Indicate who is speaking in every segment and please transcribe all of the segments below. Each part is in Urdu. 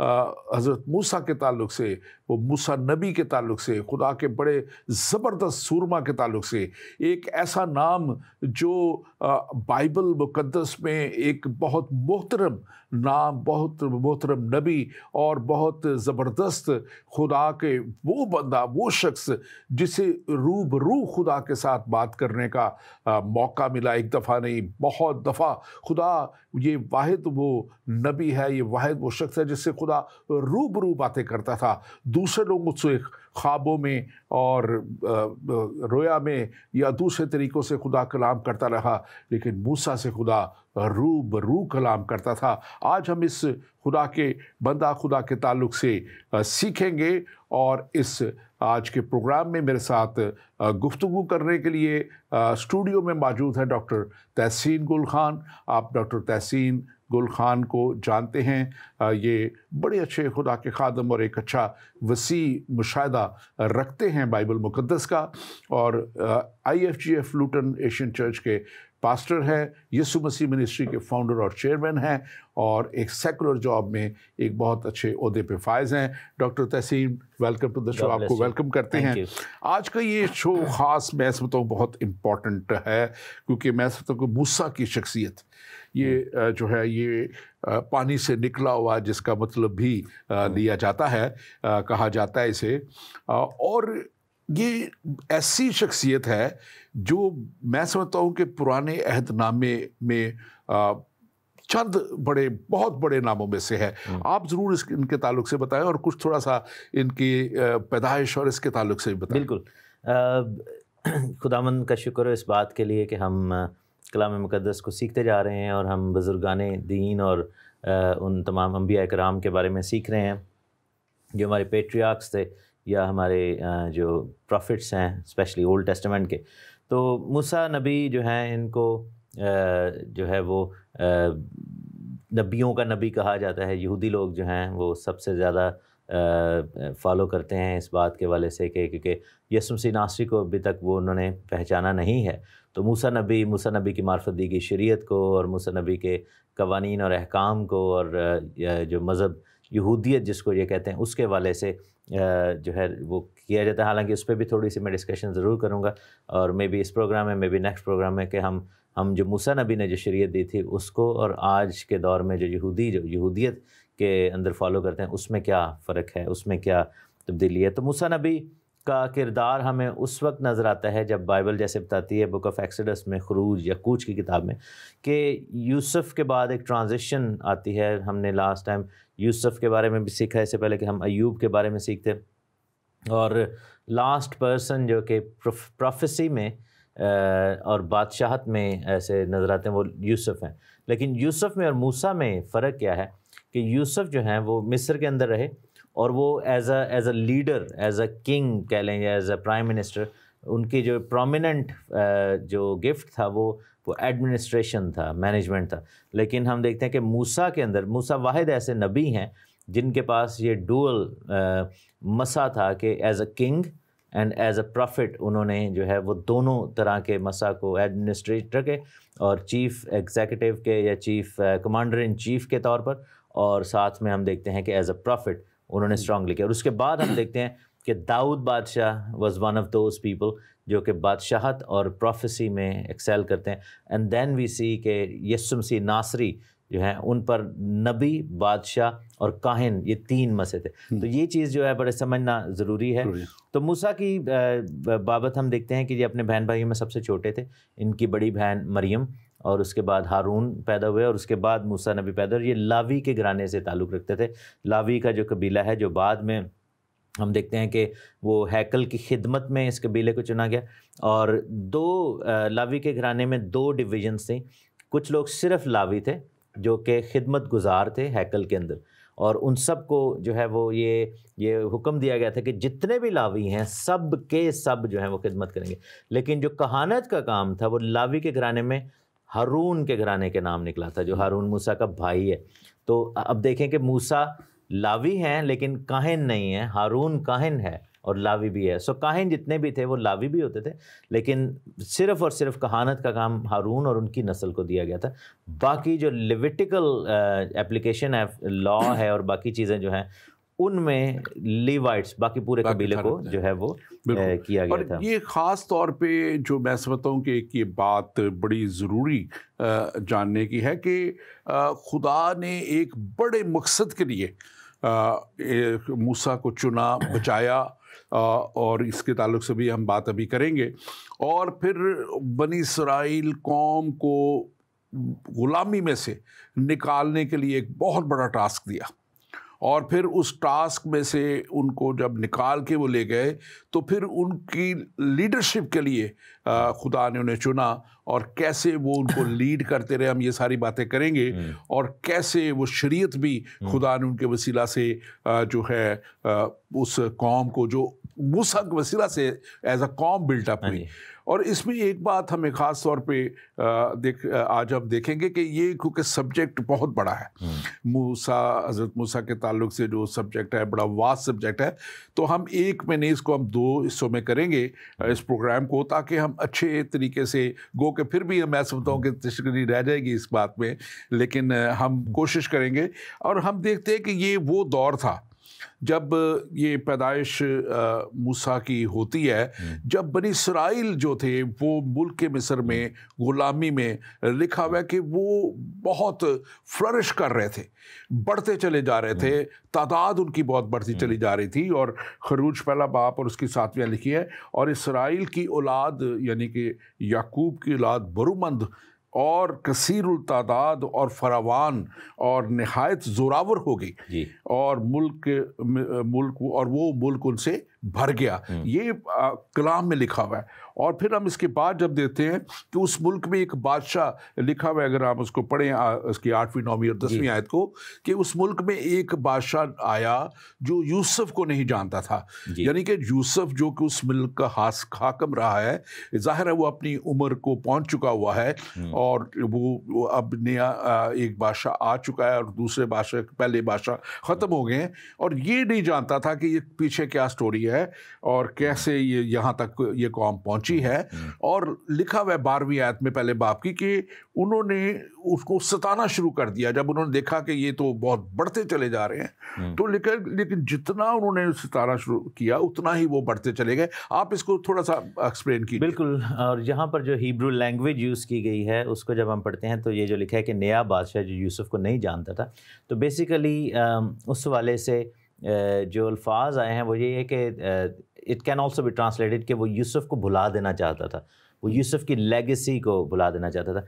Speaker 1: حضرت موسیٰ کے تعلق سے، وہ موسیٰ نبی کے تعلق سے، خدا کے بڑے زبردست سورما کے تعلق سے، ایک ایسا نام جو بائبل مقدس میں ایک بہت محترم نام، بہت محترم نبی اور بہت زبردست خدا کے وہ بندہ، وہ شخص جسے روبرو خدا کے ساتھ بات کرنے کا موقع ملا، ایک دفعہ نہیں بہت دفعہ۔ خدا یہ واحد وہ نبی ہے، یہ واحد وہ شخص ہے جس سے خدا روبرو باتیں کرتا تھا۔ دوسرے لوگوں سے خوابوں میں اور رویا میں یا دوسرے طریقوں سے خدا کلام کرتا رہا، لیکن موسیٰ سے خدا روبرو کلام کرتا تھا۔ آج ہم اس خدا کے بندہ خدا کے تعلق سے سیکھیں گے، اور اس آج کے پروگرام میں میرے ساتھ گفتگو کرنے کے لیے اسٹوڈیو میں موجود ہے ڈاکٹر تحسین گل خان۔ آپ ڈاکٹر تحسین گل خان کو جانتے ہیں، یہ بڑے اچھے خدا کے خادم اور ایک اچھا وسیع مشاہدہ رکھتے ہیں بائبل مقدس کا، اور IFGF لوٹن ایشین چرچ کے پاسٹر ہیں، یسوع مسیح منسٹری کے فاؤنڈر اور چیئرمین ہیں، اور ایک سیکولر جاب میں ایک بہت اچھے عہدے پہ فائز ہیں۔ ڈاکٹر تحسین، ویلکم ٹو دا شو، آپ کو ویلکم کرتے ہیں۔ آج کا یہ شو خاص میں سمجھتا ہوں بہت امپورٹنٹ ہے، کیونکہ میں سمجھتا ہوں کہ موسیٰ کی شخصیت یہ جو ہے یہ پانی سے نکلا ہوا، جس کا مطلب بھی لیا جاتا ہے، کہا جاتا ہے اسے، اور یہ ایسی شخصیت ہے جو میں سمجھتا ہوں کہ پرانے عہد نامے میں چند بہت بڑے ناموں میں سے ہے۔ آپ ضرور ان کے تعلق سے بتائیں، اور کچھ تھوڑا سا ان کی پیدائش اور اس کے تعلق سے بھی بتائیں۔
Speaker 2: بالکل، خداوند کا شکر ہے اس بات کے لیے کہ ہم کلام مقدس کو سیکھتے جا رہے ہیں، اور ہم بزرگان دین اور ان تمام انبیاء کرام کے بارے میں سیکھ رہے ہیں جو ہمارے پیٹریارکس تھے، یا ہمارے جو پروفٹس ہیں اسپیشلی اولڈ ٹیسٹمنٹ کے۔ تو موسیٰ نبی جو ہیں، ان کو جو ہے وہ نبیوں کا نبی کہا جاتا ہے۔ یہودی لوگ جو ہیں وہ سب سے زیادہ فالو کرتے ہیں اس بات کے والے سے کہ کیونکہ یسوع مسیح ناصری کو ابھی تک وہ انہوں نے پہچانا نہیں ہے، تو موسیٰ نبی کی معرفت دی گئی شریعت کو، اور موسیٰ نبی کے قوانین اور احکام کو، اور جو مذہب یہودیت جس کو یہ کہتے ہیں اس کے والے سے جو ہے وہ کیا جاتا ہے۔ حالانکہ اس پہ بھی تھوڑی سی میں ڈسکشن ضرور کروں گا، اور مے بی اس پروگرام میں، مے بی نیکسٹ پروگرام میں، کہ ہم جو موسیٰ نبی نے جو شریعت دی تھی اس کو، اور آج کے دور میں جو یہودیت کے اندر فالو کرتے ہیں اس میں کیا فرق ہے، اس میں کیا تبدیلی ہے۔ تو موسیٰ نبی کا کردار ہمیں اس وقت نظر آتا ہے جب بائبل جیسے بتاتی ہے بک آف ایکسڈس میں، خروج یا کوچ کی کتاب میں، کہ یوسف کے بعد ایک ٹرانزیشن آتی ہے۔ ہم نے لاسٹ ٹائم یوسف کے بارے میں بھی سیکھا، اس سے پہلے کہ ہم ایوب کے بارے میں سیکھتے، اور لاسٹ پرسن جو کہ پروفیسی میں اور بادشاہت میں ایسے نظر آتے ہیں وہ یوسف ہیں۔ لیکن یوسف میں اور موسیٰ میں فرق کیا ہے کہ یوسف جو ہیں وہ مصر کے اندر رہے، اور وہ as a leader, as a king کہہ لیں یا ایز اے پرائم منسٹر، ان کی جو پرومیننٹ جو گفٹ تھا وہ ایڈمنسٹریشن تھا، مینجمنٹ تھا۔ لیکن ہم دیکھتے ہیں کہ موسیٰ کے اندر، موسیٰ واحد ایسے نبی ہیں جن کے پاس یہ ڈوئل مسا تھا کہ as a king and as a prophet انہوں نے جو ہے وہ دونوں طرح کے مسا کو، ایڈمنسٹریٹر کے اور چیف ایگزیکٹو کے یا چیف کمانڈر ان چیف کے طور پر، اور ساتھ میں ہم دیکھتے ہیں کہ ایز اے پروفٹ انہوں نے اسٹرانگلی کیا۔ اور اس کے بعد ہم دیکھتے ہیں کہ داؤد بادشاہ was one of those people جو کہ بادشاہت اور پروفیسی میں ایکسیل کرتے ہیں۔ اینڈ دین وی سی کہ یسوع مسیح ناصری جو ہیں ان پر نبی، بادشاہ اور کاہن، یہ تین مسے تھے۔ تو یہ چیز جو ہے بڑے سمجھنا ضروری ہے۔ تو موسیٰ کی بابت ہم دیکھتے ہیں کہ یہ اپنے بہن بھائیوں میں سب سے چھوٹے تھے۔ ان کی بڑی بہن مریم، اور اس کے بعد ہارون پیدا ہوئے، اور اس کے بعد موسیٰ نبی پیدا ہوئے۔ یہ لاوی کے گھرانے سے تعلق رکھتے تھے۔ لاوی کا جو قبیلہ ہے، جو بعد میں ہم دیکھتے ہیں کہ وہ ہیکل کی خدمت میں اس قبیلے کو چنا گیا، اور لاوی کے گھرانے میں 2 ڈویژنس تھیں۔ کچھ لوگ صرف لاوی تھے جو کہ خدمت گزار تھے ہیکل کے اندر، اور ان سب کو جو ہے وہ یہ حکم دیا گیا تھا کہ جتنے بھی لاوی ہیں سب کے سب جو ہیں وہ خدمت کریں گے۔ لیکن جو کہانت کا کام تھا وہ لاوی کے گھرانے میں ہارون کے گھرانے کے نام نکلا تھا، جو ہارون موسیٰ کا بھائی ہے۔ تو اب دیکھیں کہ موسیٰ لاوی ہیں لیکن کاہن نہیں ہیں، ہارون کاہن ہے اور لاوی بھی ہے. سو کاہن جتنے بھی تھے وہ لاوی بھی ہوتے تھے, لیکن صرف اور صرف کہانت کا کام ہارون اور ان کی نسل کو دیا گیا تھا. باقی جو لیویٹیکل اپلیکیشن ہے, لا ہے اور باقی چیزیں جو ہیں, ان میں لیوائٹس باقی پورے قبیلے کو جو ہے وہ کیا گیا تھا.
Speaker 1: اور یہ خاص طور پہ جو میں سمجھتا ہوں کہ ایک یہ بات بڑی ضروری جاننے کی ہے کہ خدا نے ایک بڑے مقصد کے لیے موسیٰ کو چنا, بچایا, اور اس کے تعلق سے بھی ہم بات ابھی کریں گے. اور پھر بنی اسرائیل قوم کو غلامی میں سے نکالنے کے لیے ایک بہت بڑا ٹاسک دیا, اور پھر اس ٹاسک میں سے ان کو جب نکال کے وہ لے گئے تو پھر ان کی لیڈرشپ کے لیے خدا نے انہیں چنا, اور کیسے وہ ان کو لیڈ کرتے رہے, ہم یہ ساری باتیں کریں گے. اور کیسے وہ شریعت بھی خدا نے ان کے وسیلہ سے جو ہے اس قوم کو, جو موسیٰ کے وسیلہ سے ایز اے قوم بلٹ اپ ہوئی. اور اس میں ایک بات ہمیں خاص طور پہ آج ہم دیکھیں گے کہ یہ کیونکہ سبجیکٹ بہت بڑا ہے, حضرت موسیٰ کے تعلق سے جو سبجیکٹ ہے بڑا واس سبجیکٹ ہے, تو ہم ایک میں نہیں, اس کو ہم 2 حصوں میں کریں گے اس پروگرام کو, تاکہ ہم اچھے طریقے سے گو کہ پھر بھی میں سمجھتا ہوں کہ تشکیل رہ جائے گی اس بات میں, لیکن ہم کوشش کریں گے. اور ہم دیکھتے ہیں کہ یہ وہ دور تھا جب یہ پیدائش موسیٰ کی ہوتی ہے, جب بنی اسرائیل جو تھے وہ ملک مصر میں غلامی میں, لکھا ہوا ہے کہ وہ بہت فلرش کر رہے تھے, بڑھتے چلے جا رہے تھے, تعداد ان کی بہت بڑھتی چلی جا رہی تھی. اور خروج پہلا باب اور اس کی 7ویں لکھی ہے, اور اسرائیل کی اولاد یعنی کہ یعقوب کی اولاد برومند اور کثیر التعداد اور فراوان اور نہایت زوراور ہو گئی, اور ملک اور وہ ملک ان سے بھر گیا. یہ کلام میں لکھا ہوا ہے. اور پھر ہم اس کے بعد جب دیکھتے ہیں کہ اس ملک میں ایک بادشاہ لکھا ہوا ہے, اگر آپ اس کو پڑھیں اس کی 8ویں 9ویں اور 10ویں آیت کو, کہ اس ملک میں ایک بادشاہ آیا جو یوسف کو نہیں جانتا تھا. یعنی کہ یوسف جو کہ اس ملک کا حاکم رہا ہے, ظاہر ہے وہ اپنی عمر کو پہنچ چکا ہوا ہے, اور وہ اب نیا ایک بادشاہ آ چکا ہے, اور دوسرے بادشاہ پہلے بادشاہ ختم ہو گئے ہیں, اور یہ نہیں جانتا تھا کہ یہ پیچھے کیا سٹوری ہے اور کیسے یہ یہاں تک یہ قوم پہنچی ہے. اور لکھا ہوا ہے 12ویں آیت میں پہلے باب کی کہ انہوں نے اس کو ستانا شروع کر دیا جب انہوں نے دیکھا کہ یہ تو بہت بڑھتے چلے جا رہے ہیں. تو لیکن جتنا انہوں نے ستانا شروع کیا اتنا ہی وہ بڑھتے چلے گئے. آپ اس کو تھوڑا سا ایکسپلین کیجیے.
Speaker 2: بالکل. اور یہاں پر جو ہیبرو لینگویج یوز کی گئی ہے اس کو جب ہم پڑھتے ہیں تو یہ جو لکھا ہے کہ نیا بادشاہ جو یوسف کو نہیں جانتا تھا, تو بیسیکلی اس والے سے جو الفاظ آئے ہیں وہ یہ ہے کہ it can also be translated کہ وہ یوسف کو بھلا دینا چاہتا تھا, وہ یوسف کی لیگیسی کو بھلا دینا چاہتا تھا.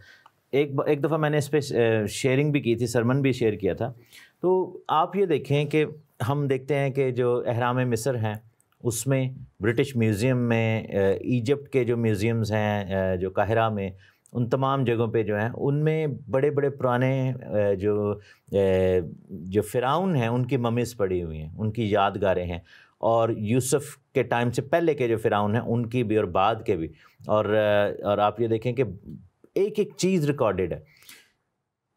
Speaker 2: ایک دفعہ میں نے اس پہ شیئرنگ بھی کی تھی, سرمن بھی شیئر کیا تھا. تو آپ یہ دیکھیں کہ ہم دیکھتے ہیں کہ جو اہرام مصر ہیں اس میں, برٹش میوزیم میں, ایجپٹ کے جو میوزیمز ہیں جو قاہرہ میں, ان تمام جگہوں پہ جو ہیں ان میں بڑے بڑے پرانے جو فرعون ہیں ان کی ممیز پڑی ہوئی ہیں, ان کی یادگاریں ہیں, اور یوسف کے ٹائم سے پہلے کے جو فرعون ہیں ان کی بھی اور بعد کے بھی. اور آپ یہ دیکھیں کہ ایک ایک چیز ریکارڈڈ ہے.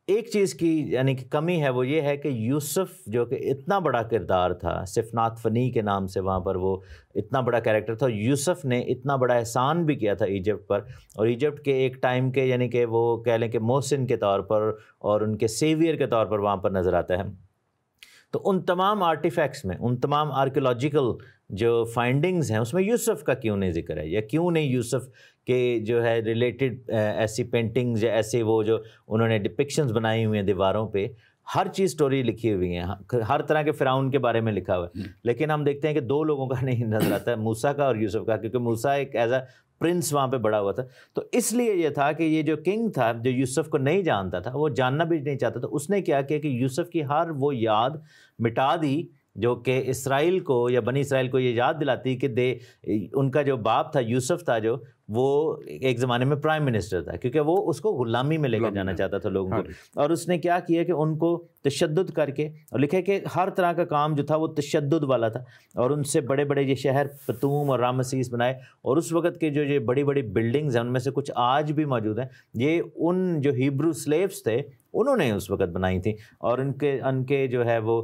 Speaker 2: ایک چیز کی یعنی کہ کمی ہے وہ یہ ہے کہ یوسف جو کہ اتنا بڑا کردار تھا, صفنات فنی کے نام سے وہاں پر وہ اتنا بڑا کیریکٹر تھا, یوسف نے اتنا بڑا احسان بھی کیا تھا ایجپٹ پر, اور ایجپٹ کے ایک ٹائم کے یعنی کہ وہ کہہ لیں کہ محسن کے طور پر اور ان کے سیویئر کے طور پر وہاں پر نظر آتا ہے. تو ان تمام آرٹیفیکٹس میں, ان تمام آرکیولوجیکل جو فائنڈنگز ہیں اس میں یوسف کا کیوں نہیں ذکر ہے, یا کیوں نہیں یوسف کے جو ہے ریلیٹڈ ایسی پینٹنگز یا ایسے وہ جو انہوں نے ڈپکشنز بنائی ہوئی ہیں دیواروں پہ, ہر چیز سٹوری لکھی ہوئی ہیں, ہر طرح کے فرعون کے بارے میں لکھا ہوا ہے, لیکن ہم دیکھتے ہیں کہ 2 لوگوں کا نہیں نظر آتا ہے, موسیٰ کا اور یوسف کا, کیونکہ موسیٰ ایک ایز اے پرنس وہاں پہ بڑا ہوا تھا. تو اس لیے یہ تھا کہ یہ جو کنگ تھا جو یوسف کو نہیں جانتا تھا, وہ جاننا بھی نہیں چاہتا تھا, اس نے کیا کیا کہ یوسف کی ہر وہ یاد مٹا دی جو کہ اسرائیل کو یا بنی اسرائیل کو یہ یاد دلاتی کہ ان کا جو باپ تھا یوسف تھا جو وہ ایک زمانے میں پرائم منسٹر تھا, کیونکہ وہ اس کو غلامی میں لے کے جانا چاہتا تھا لوگوں کو. اور اس نے کیا کیا کہ ان کو تشدد کر کے, اور لکھے کہ ہر طرح کا کام جو تھا وہ تشدد والا تھا, اور ان سے بڑے بڑے یہ شہر پتوم اور رامسیس بنائے, اور اس وقت کے جو یہ بڑی بڑی بلڈنگز ہیں ان میں سے کچھ آج بھی موجود ہیں, یہ ان جو ہیبرو سلیوز تھے انہوں نے اس وقت بنائی تھیں. اور ان کے جو ہے وہ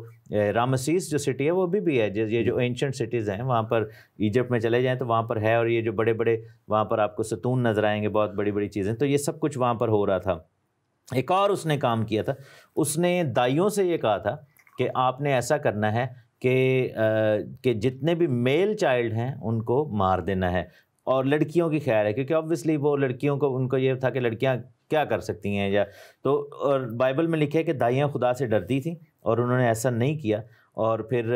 Speaker 2: رامسیس جو سٹی ہے وہ بھی ہے, یہ جو اینشنٹ سٹیز ہیں وہاں پر ایجپٹ میں چلے جائیں تو وہاں پر ہے، اور یہ جو بڑے بڑے وہاں پر آپ کو ستون نظر آئیں گے، بہت بڑی بڑی چیزیں، تو یہ سب کچھ وہاں پر ہو رہا تھا۔ ایک اور اس نے کام کیا تھا، اس نے دائیوں سے یہ کہا تھا کہ آپ نے ایسا کرنا ہے کہ جتنے بھی میل چائلڈ ہیں ان کو مار دینا ہے، اور لڑکیوں کی خیر ہے، کیونکہ آبویسلی وہ لڑکیوں کو، ان کو یہ تھا کہ لڑکیاں کیا کر سکتی ہیں، یا تو، اور بائبل میں لکھا ہے کہ دائیاں خدا سے ڈرتی تھیں اور انہوں نے ایسا نہیں کیا۔ اور پھر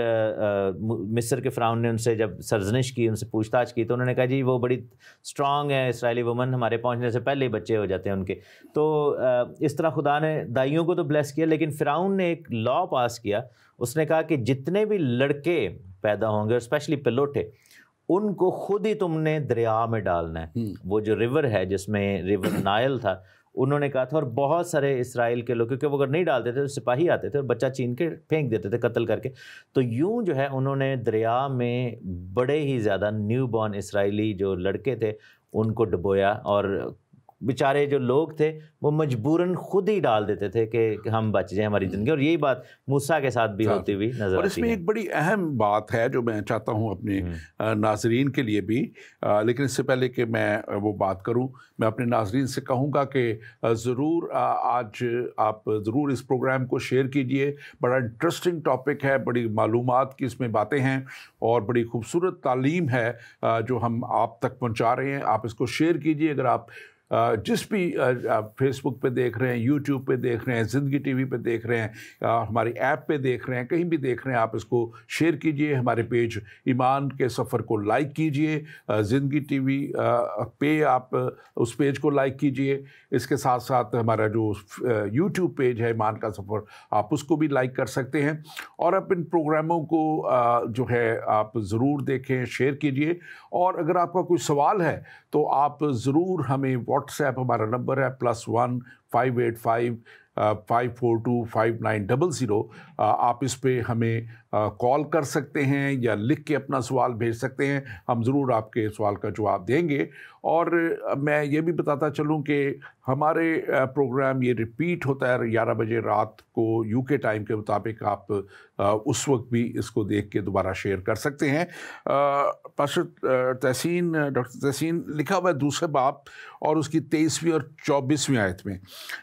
Speaker 2: مصر کے فرعون نے ان سے جب سرزنش کی، ان سے پوچھ تاچھ کی، تو انہوں نے کہا جی وہ بڑی اسٹرانگ ہے اسرائیلی وومن، ہمارے پہنچنے سے پہلے ہی بچے ہو جاتے ہیں ان کے۔ تو اس طرح خدا نے دائیوں کو تو بلیس کیا، لیکن فرعون نے ایک لا پاس کیا، اس نے کہا کہ جتنے بھی لڑکے پیدا ہوں گے، اور اسپیشلی پلوٹے، ان کو خود ہی تم نے دریا میں ڈالنا ہے۔ وہ جو ریور ہے جس میں ریور نائل تھا، انہوں نے کہا تھا، اور بہت سارے اسرائیل کے لوگ، کیونکہ وہ اگر نہیں ڈالتے تھے تو سپاہی آتے تھے اور بچہ چین کے پھینک دیتے تھے قتل کر کے، تو یوں جو ہے انہوں نے دریا میں بڑے ہی زیادہ نیو بورن اسرائیلی جو لڑکے تھے ان کو ڈبویا، اور بیچارے جو لوگ تھے وہ مجبوراً خود ہی ڈال دیتے تھے کہ ہم بچ جائیں ہماری زندگی، اور یہی بات موسیٰ کے ساتھ بھی ہوتی ہوئی نظر آتی ہے۔
Speaker 1: اور اس میں ایک بڑی اہم بات ہے جو میں چاہتا ہوں اپنے ناظرین کے لیے بھی، لیکن اس سے پہلے کہ میں وہ بات کروں، میں اپنے ناظرین سے کہوں گا کہ ضرور آج آپ ضرور اس پروگرام کو شیئر کیجئے۔ بڑا انٹرسٹنگ ٹاپک ہے، بڑی معلومات کی اس میں باتیں ہیں، اور بڑی خوبصورت تعلیم ہے جو ہم آپ تک پہنچا رہے ہیں۔ آپ اس کو شیئر کیجئے۔ اگر آپ جس بھی فیس بک پہ دیکھ رہے ہیں، یوٹیوب پہ دیکھ رہے ہیں، زندگی ٹی وی پہ دیکھ رہے ہیں، ہماری ایپ پہ دیکھ رہے ہیں، کہیں بھی دیکھ رہے ہیں، آپ اس کو شیئر کیجئے۔ ہمارے پیج ایمان کے سفر کو لائک کیجئے، زندگی ٹی وی پہ آپ اس پیج کو لائک کیجئے۔ اس کے ساتھ ساتھ ہمارا جو یوٹیوب پیج ہے ایمان کا سفر، آپ اس کو بھی لائک کر سکتے ہیں، اور اب ان پروگراموں کو جو ہے آپ ضرور دیکھیں، شیئر کیجئے۔ اور اگر آپ کا کوئی سوال ہے تو آپ ضرور ہمیں واٹس ایپ، ہمارا نمبر ہے +1 585 542 5900، آپ اس پہ ہمیں کال کر سکتے ہیں یا لکھ کے اپنا سوال بھیج سکتے ہیں، ہم ضرور آپ کے سوال کا جواب دیں گے۔ اور میں یہ بھی بتاتا چلوں کہ ہمارے پروگرام یہ ریپیٹ ہوتا ہے 11 بجے رات کو UK ٹائم کے مطابق، آپ اس وقت بھی اس کو دیکھ کے دوبارہ شیئر کر سکتے ہیں۔ پاسٹر تحسین، ڈاکٹر تحسین، لکھا ہوا ہے دوسرے باب اور اس کی 23ویں اور 24ویں آیت میں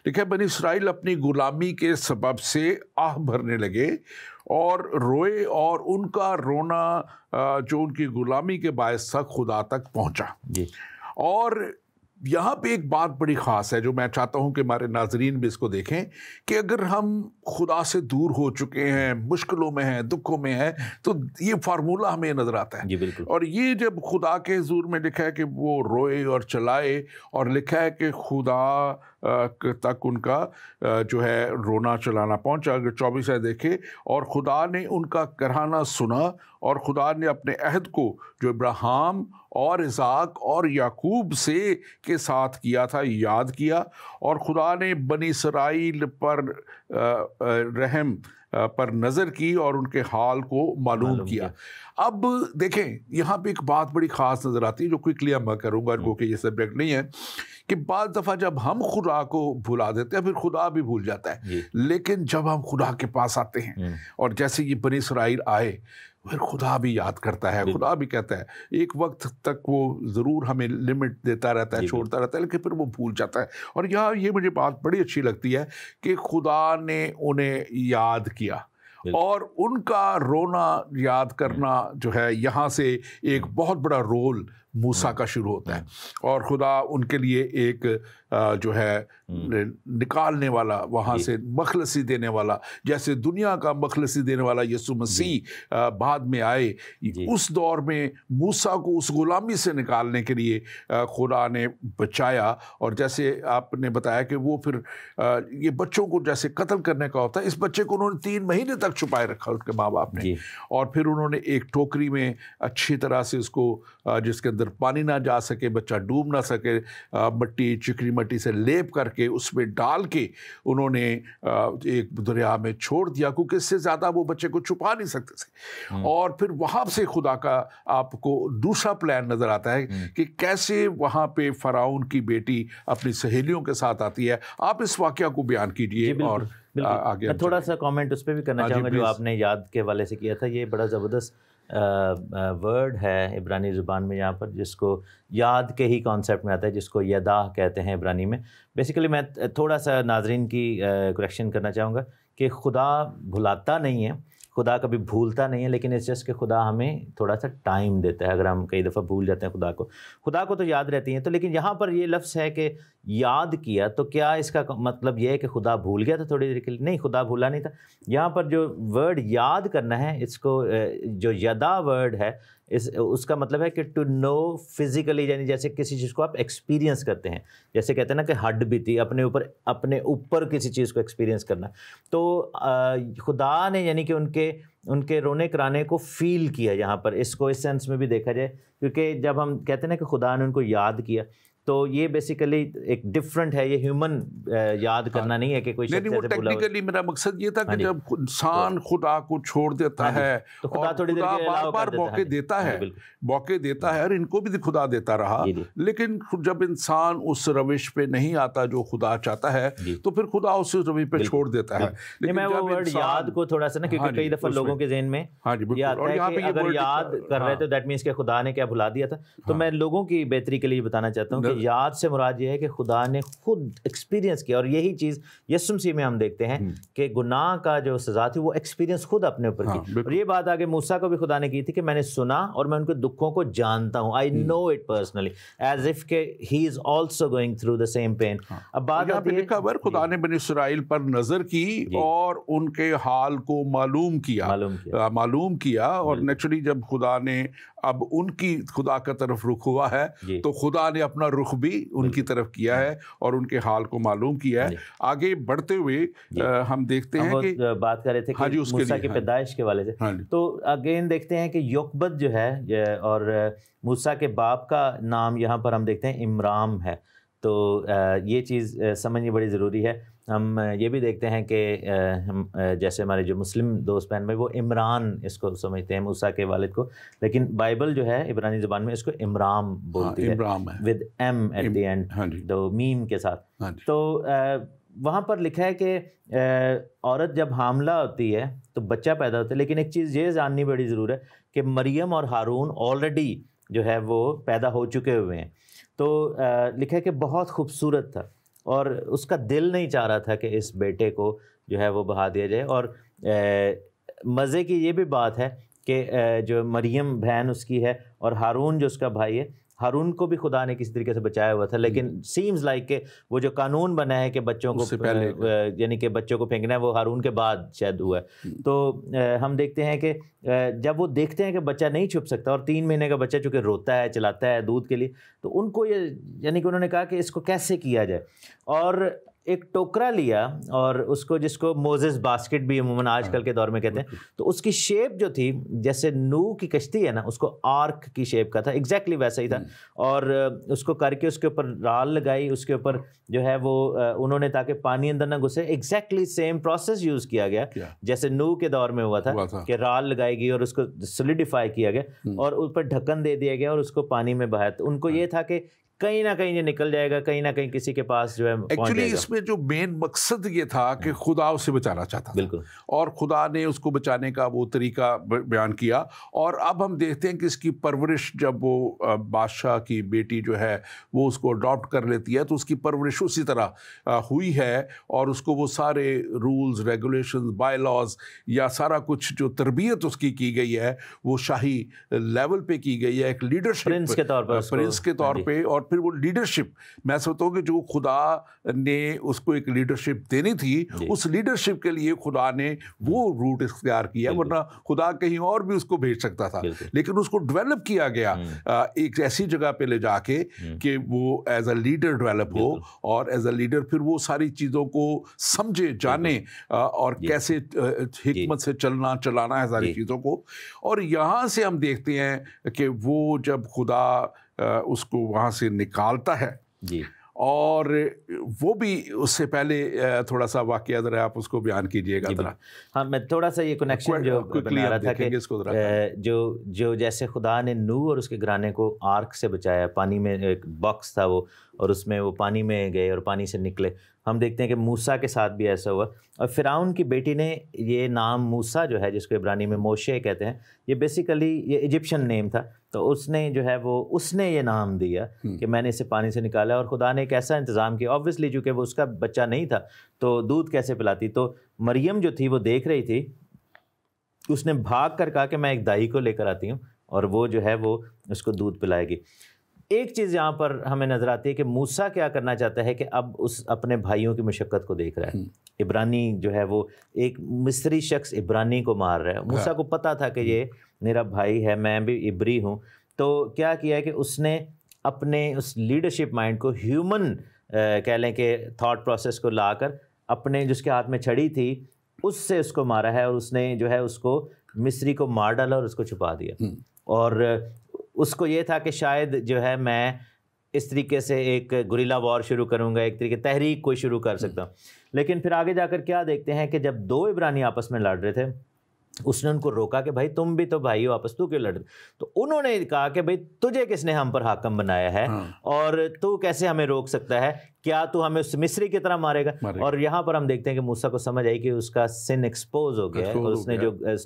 Speaker 1: لکھا ہے، بنی اسرائیل اپنی غلامی کے سبب سے آہ بھرنے لگے اور روئے، اور ان کا رونا جو ان کی غلامی کے باعث تھا خدا تک پہنچا۔ اور یہاں پہ ایک بات بڑی خاص ہے جو میں چاہتا ہوں کہ ہمارے ناظرین بھی اس کو دیکھیں، کہ اگر ہم خدا سے دور ہو چکے ہیں، مشکلوں میں ہیں، دکھوں میں ہیں، تو یہ فارمولہ ہمیں نظر آتا ہے۔
Speaker 2: جی بالکل۔
Speaker 1: اور یہ جب خدا کے حضور میں لکھا ہے کہ وہ روئے اور چلائے، اور لکھا ہے کہ خدا تک ان کا جو ہے رونا چلانا پہنچا۔ اگر 24 ہے دیکھے، اور خدا نے ان کا کرہانہ سنا، اور خدا نے اپنے عہد کو جو ابراہیم اور اسحاق اور یعقوب سے کے ساتھ کیا تھا یاد کیا، اور خدا نے بنی اسرائیل پر رحم پر نظر کی اور ان کے حال کو معلوم کیا۔ اب دیکھیں یہاں پہ ایک بات بڑی خاص نظر آتی ہے جو کوئکلی میں کروں گا کیونکہ یہ سبجیکٹ نہیں ہے، کہ بعض دفعہ جب ہم خدا کو بھلا دیتے ہیں پھر خدا بھی بھول جاتا ہے، لیکن جب ہم خدا کے پاس آتے ہیں، اور جیسے یہ بنی اسرائیل آئے، پھر خدا بھی یاد کرتا ہے، خدا بھی کہتا ہے، ایک وقت تک وہ ضرور ہمیں لمٹ دیتا رہتا ہے، چھوڑتا رہتا ہے، لیکن پھر وہ بھول جاتا ہے۔ اور یہاں یہ مجھے بات بڑی اچھی لگتی ہے کہ خدا نے انہیں یاد کیا، اور ان کا رونا یاد کرنا جو ہے، یہاں سے ایک بہت بڑا رول موسیٰ کا شروع ہوتا ہے، اور خدا ان کے لیے ایک جو ہے نکالنے والا، وہاں سے مخلصی دینے والا، جیسے دنیا کا مخلصی دینے والا یسوع مسیح بعد میں آئے، اس دور میں موسیٰ کو اس غلامی سے نکالنے کے لیے خدا نے بچایا۔ اور جیسے آپ نے بتایا کہ وہ پھر یہ بچوں کو جیسے قتل کرنے کا ہوتا ہے، اس بچے کو انہوں نے 3 مہینے تک چھپائے رکھا ان کے ماں باپ نے، اور پھر انہوں نے ایک ٹوکری میں اچھی طرح سے اس کو، جس کے اندر پانی نہ جا سکے، بچہ ڈوب نہ سکے، مٹی، چکنی مٹی سے لیپ کر کے اس میں ڈال کے انہوں نے ایک دریا میں چھوڑ دیا، کیونکہ اس سے زیادہ وہ بچے کو چھپا نہیں سکتے تھے۔ اور پھر وہاں سے خدا کا آپ کو دوسرا پلان نظر آتا ہے کہ کیسے وہاں پہ فرعون کی بیٹی اپنی سہیلیوں کے ساتھ آتی ہے۔ آپ اس واقعہ کو بیان کیجئے اور آگے
Speaker 2: تھوڑا سا کامنٹ اس پہ بھی کرنا چاہوں گا جو آپ نے یاد کے حوالے سے کیا تھا۔ یہ بڑا زبردست ورڈ ہے عبرانی زبان میں یہاں پر، جس کو یاد کے ہی کانسیپٹ میں آتا ہے، جس کو یدا کہتے ہیں عبرانی میں. بیسیکلی میں تھوڑا سا ناظرین کی کریکشن کرنا چاہوں گا کہ خدا بھلاتا نہیں ہے، خدا کبھی بھولتا نہیں ہے، لیکن اس جسٹ کہ خدا ہمیں تھوڑا سا ٹائم دیتا ہے. اگر ہم کئی دفعہ بھول جاتے ہیں خدا کو تو یاد رہتی ہیں. تو لیکن یہاں پر یہ لفظ ہے کہ یاد کیا، تو کیا اس کا مطلب یہ ہے کہ خدا بھول گیا تھا تھوڑی دیر کے لیے؟ نہیں، خدا بھولا نہیں تھا. یہاں پر جو ورڈ یاد کرنا ہے، اس کو جو یدا ورڈ ہے، اس کا مطلب ہے کہ ٹو نو فزیکلی، یعنی جیسے کسی چیز کو آپ ایکسپیرینس کرتے ہیں، جیسے کہتے ہیں نا کہ ہڈ بیتی، اپنے اوپر کسی چیز کو ایکسپیرینس کرنا. تو خدا نے یعنی کہ ان کے رونے کرانے کو فیل کیا یہاں پر. اس کو اس سینس میں بھی دیکھا جائے، کیونکہ جب ہم کہتے ہیں نا کہ خدا نے ان کو یاد کیا، تو یہ بیسیکلی ایک ڈفرنٹ ہے. یہ ہیومن یاد کرنا نہیں ہے کہ کوئی شخص
Speaker 1: نہیں، وہ ٹیکنیکلی میرا مقصد یہ تھا کہ جب انسان خدا کو چھوڑ دیتا ہے
Speaker 2: تو خدا تھوڑی دیر
Speaker 1: بار بار موقع دیتا ہے، اور ان کو بھی خدا دیتا رہا، لیکن جب انسان اس روش پہ نہیں آتا جو خدا چاہتا ہے، تو پھر خدا اس روش پہ چھوڑ دیتا ہے.
Speaker 2: میں وہ ورڈ یاد کو تھوڑا سا نا، کیونکہ کئی دفعہ لوگوں کے ذہن میں یہ آتا ہے کہ اگر یاد کر رہے تو دیٹ مینس کہ خدا نے کیا بھلا دیا تھا. تو میں لوگوں کی بہتری کے لیے بتانا چاہتا ہوں کہ یاد سے مراد یہ ہے کہ خدا نے خود ایکسپیرینس کیا. اور یہی چیز یسوع مسیح میں ہم دیکھتے ہیں کہ گناہ کا جو سزا تھی وہ ایکسپیرینس خود اپنے اوپر کی. اور یہ بات آگے موسیٰ کو بھی خدا نے کی تھی کہ میں نے سنا اور میں ان کے دکھوں کو جانتا ہوں. I know it personally as if کہ he is also going through the same pain. اب بات
Speaker 1: یہاں پہ لکھا ہوا ہے خدا نے بنی اسرائیل پر نظر کی اور ان کے حال کو معلوم کیا. اور نیچرلی جب خدا نے اب ان کی خدا کا طرف رخ ہوا ہے، تو خدا نے اپنا رخ بھی ان کی طرف کیا ہے اور ان کے حال کو معلوم کیا ہے. آگے بڑھتے ہوئے ہم دیکھتے ہیں کہ
Speaker 2: بات کر رہے تھے کہ موسیٰ کی پیدائش کے والے سے، تو اگین دیکھتے ہیں کہ یوکبد جو ہے اور موسیٰ کے باپ کا نام یہاں پر ہم دیکھتے ہیں امرام ہے. تو یہ چیز سمجھنی بڑی ضروری ہے. ہم یہ بھی دیکھتے ہیں کہ جیسے ہمارے جو مسلم دوست بہن بھائی وہ عمران اس کو سمجھتے ہیں موسیٰ کے والد کو، لیکن بائبل جو ہے عبرانی زبان میں اس کو امرام بولتی ہے with M at the end, دو میم کے ساتھ. تو وہاں پر لکھا ہے کہ عورت جب حاملہ ہوتی ہے تو بچہ پیدا ہوتا ہے، لیکن ایک چیز یہ جاننی بڑی ضرور ہے کہ مریم اور ہارون آلریڈی جو ہے وہ پیدا ہو چکے ہوئے ہیں. تو لکھا ہے کہ بہت خوبصورت تھا اور اس کا دل نہیں چاہ رہا تھا کہ اس بیٹے کو جو ہے وہ بہا دیا جائے. اور مزے کی یہ بھی بات ہے کہ جو مریم بہن اس کی ہے اور ہارون جو اس کا بھائی ہے، ہارون کو بھی خدا نے کسی طریقے سے بچایا ہوا تھا، لیکن سیمز لائک کہ وہ جو قانون بنا ہے کہ بچوں کو یعنی کہ بچوں کو پھینکنا ہے، وہ ہارون کے بعد شاید ہوا ہے. تو ہم دیکھتے ہیں کہ جب وہ دیکھتے ہیں کہ بچہ نہیں چھپ سکتا، اور 3 مہینے کا بچہ چونکہ روتا ہے چلاتا ہے دودھ کے لیے، تو ان کو یہ یعنی کہ انہوں نے کہا کہ اس کو کیسے کیا جائے. اور ایک ٹوکرا لیا اور اس کو، جس کو موزز باسکٹ بھی عموماً آج کل کے دور میں کہتے ہیں، تو اس کی شیپ جو تھی جیسے نوح کی کشتی ہے نا، اس کو آرک کی شیپ کا تھا، ایگزیکٹلی ویسا ہی تھا. اور اس کو کر کے اس کے اوپر رال لگائی، اس کے اوپر جو ہے وہ انہوں نے تاکہ پانی اندر نہ گھسے، ایگزیکٹلی سیم پروسیس یوز کیا گیا جیسے نوح کے دور میں ہوا تھا کہ رال لگائی گئی اور اس کو سولیڈیفائی کیا گیا اور اس پر ڈھکن دے دیا گیا اور اس کو پانی میں بہایا. تو ان کو یہ تھا کہ کہیں نہ کہیں یہ نکل جائے گا، کہیں نہ کہیں کسی کے پاس جو ہے پہنچ جائے گا.
Speaker 1: اس میں جو مین مقصد یہ تھا کہ خدا اسے بچانا چاہتا تھا، بالکل، اور خدا نے اس کو بچانے کا وہ طریقہ بیان کیا. اور اب ہم دیکھتے ہیں کہ اس کی پرورش، جب وہ بادشاہ کی بیٹی جو ہے وہ اس کو اڈاپٹ کر لیتی ہے، تو اس کی پرورش اسی طرح ہوئی ہے، اور اس کو وہ سارے رولز، ریگولیشنز، بائی لاز یا سارا کچھ جو تربیت اس کی گئی ہے وہ شاہی لیول پہ کی گئی ہے، ایک لیڈرشپ
Speaker 2: پرنس کے
Speaker 1: طور پہ. اور پھر وہ لیڈرشپ، میں سمجھتا ہوں کہ جو خدا نے اس کو ایک لیڈرشپ دینی تھی، اس لیڈرشپ کے لیے خدا نے وہ روٹ اختیار کیا، ورنہ خدا کہیں اور بھی اس کو بھیج سکتا تھا، لیکن اس کو ڈیولپ کیا گیا ایک ایسی جگہ پہ لے جا کے کہ وہ ایز اے لیڈر ڈیولپ ہو، اور ایز اے لیڈر پھر وہ ساری چیزوں کو سمجھے، جانے، اور کیسے حکمت سے چلانا ہے ساری چیزوں کو. اور یہاں سے ہم دیکھتے ہیں کہ وہ جب خدا اس کو وہاں سے نکالتا ہے، اور وہ بھی اس سے پہلے تھوڑا سا واقعہ ذرا آپ اس کو بیان کیجئے گا ذرا.
Speaker 2: ہاں، میں تھوڑا سا یہ کنیکشن جو بنا رہا تھا کہ جو جیسے خدا نے نوح اور اس کے گھرانے کو آرک سے بچایا، پانی میں ایک باکس تھا وہ، اور اس میں وہ پانی میں گئے اور پانی سے نکلے. ہم دیکھتے ہیں کہ موسیٰ کے ساتھ بھی ایسا ہوا، اور فرعون کی بیٹی نے یہ نام موسیٰ جو ہے، جس کو عبرانی میں موشے کہتے ہیں، یہ بیسیکلی یہ ایجپشن نیم تھا، تو اس نے جو ہے اس نے یہ نام دیا کہ میں نے اسے پانی سے نکالا، اور خدا نے ایک ایسا انتظام کیا، آبویسلی چونکہ وہ اس کا بچہ نہیں تھا تو دودھ کیسے پلاتی، تو مریم جو تھی وہ دیکھ رہی تھی، اس نے بھاگ کر کہا کہ میں ایک دائی کو لے کر آتی ہوں اور وہ جو ہے وہ اس کو دودھ پلائے گی۔ ایک چیز یہاں پر ہمیں نظر آتی ہے کہ موسیٰ کیا کرنا چاہتا ہے کہ اب اس اپنے بھائیوں کی مشقت کو دیکھ رہا ہے، عبرانی جو ہے وہ ایک مصری شخص عبرانی کو مار رہا ہے، موسیٰ کو پتہ تھا کہ یہ میرا بھائی ہے، میں بھی عبری ہوں، تو کیا کیا ہے کہ اس نے اپنے اس لیڈرشپ مائنڈ کو، ہیومن کہہ لیں کہ تھاٹ پروسیس کو لا کر اپنے جس کے ہاتھ میں چھڑی تھی اس سے اس کو مارا ہے، اور اس نے جو ہے اس کو مصری کو مار ڈالا اور اس کو چھپا دیا، اور اس کو یہ تھا کہ شاید جو ہے میں اس طریقے سے ایک گریلا وار شروع کروں گا، ایک طریقے تحریک کوئی شروع کر سکتا ہوں، لیکن پھر آگے جا کر کیا دیکھتے ہیں کہ جب دو عبرانی آپس میں لڑ رہے تھے، اس نے ان کو روکا کہ بھائی تم بھی تو بھائی ہو آپس، تو کیوں لڑ رہے؟ تو انہوں نے کہا کہ بھائی تجھے کس نے ہم پر حاکم بنایا ہے اور تو کیسے ہمیں روک سکتا ہے، کیا تو ہمیں اس مصری کی طرح مارے گا؟ اور یہاں پر ہم دیکھتے ہیں کہ موسیٰ کو سمجھ آئی کہ اس کا سن ایکسپوز ہو گیا ہے، اور اس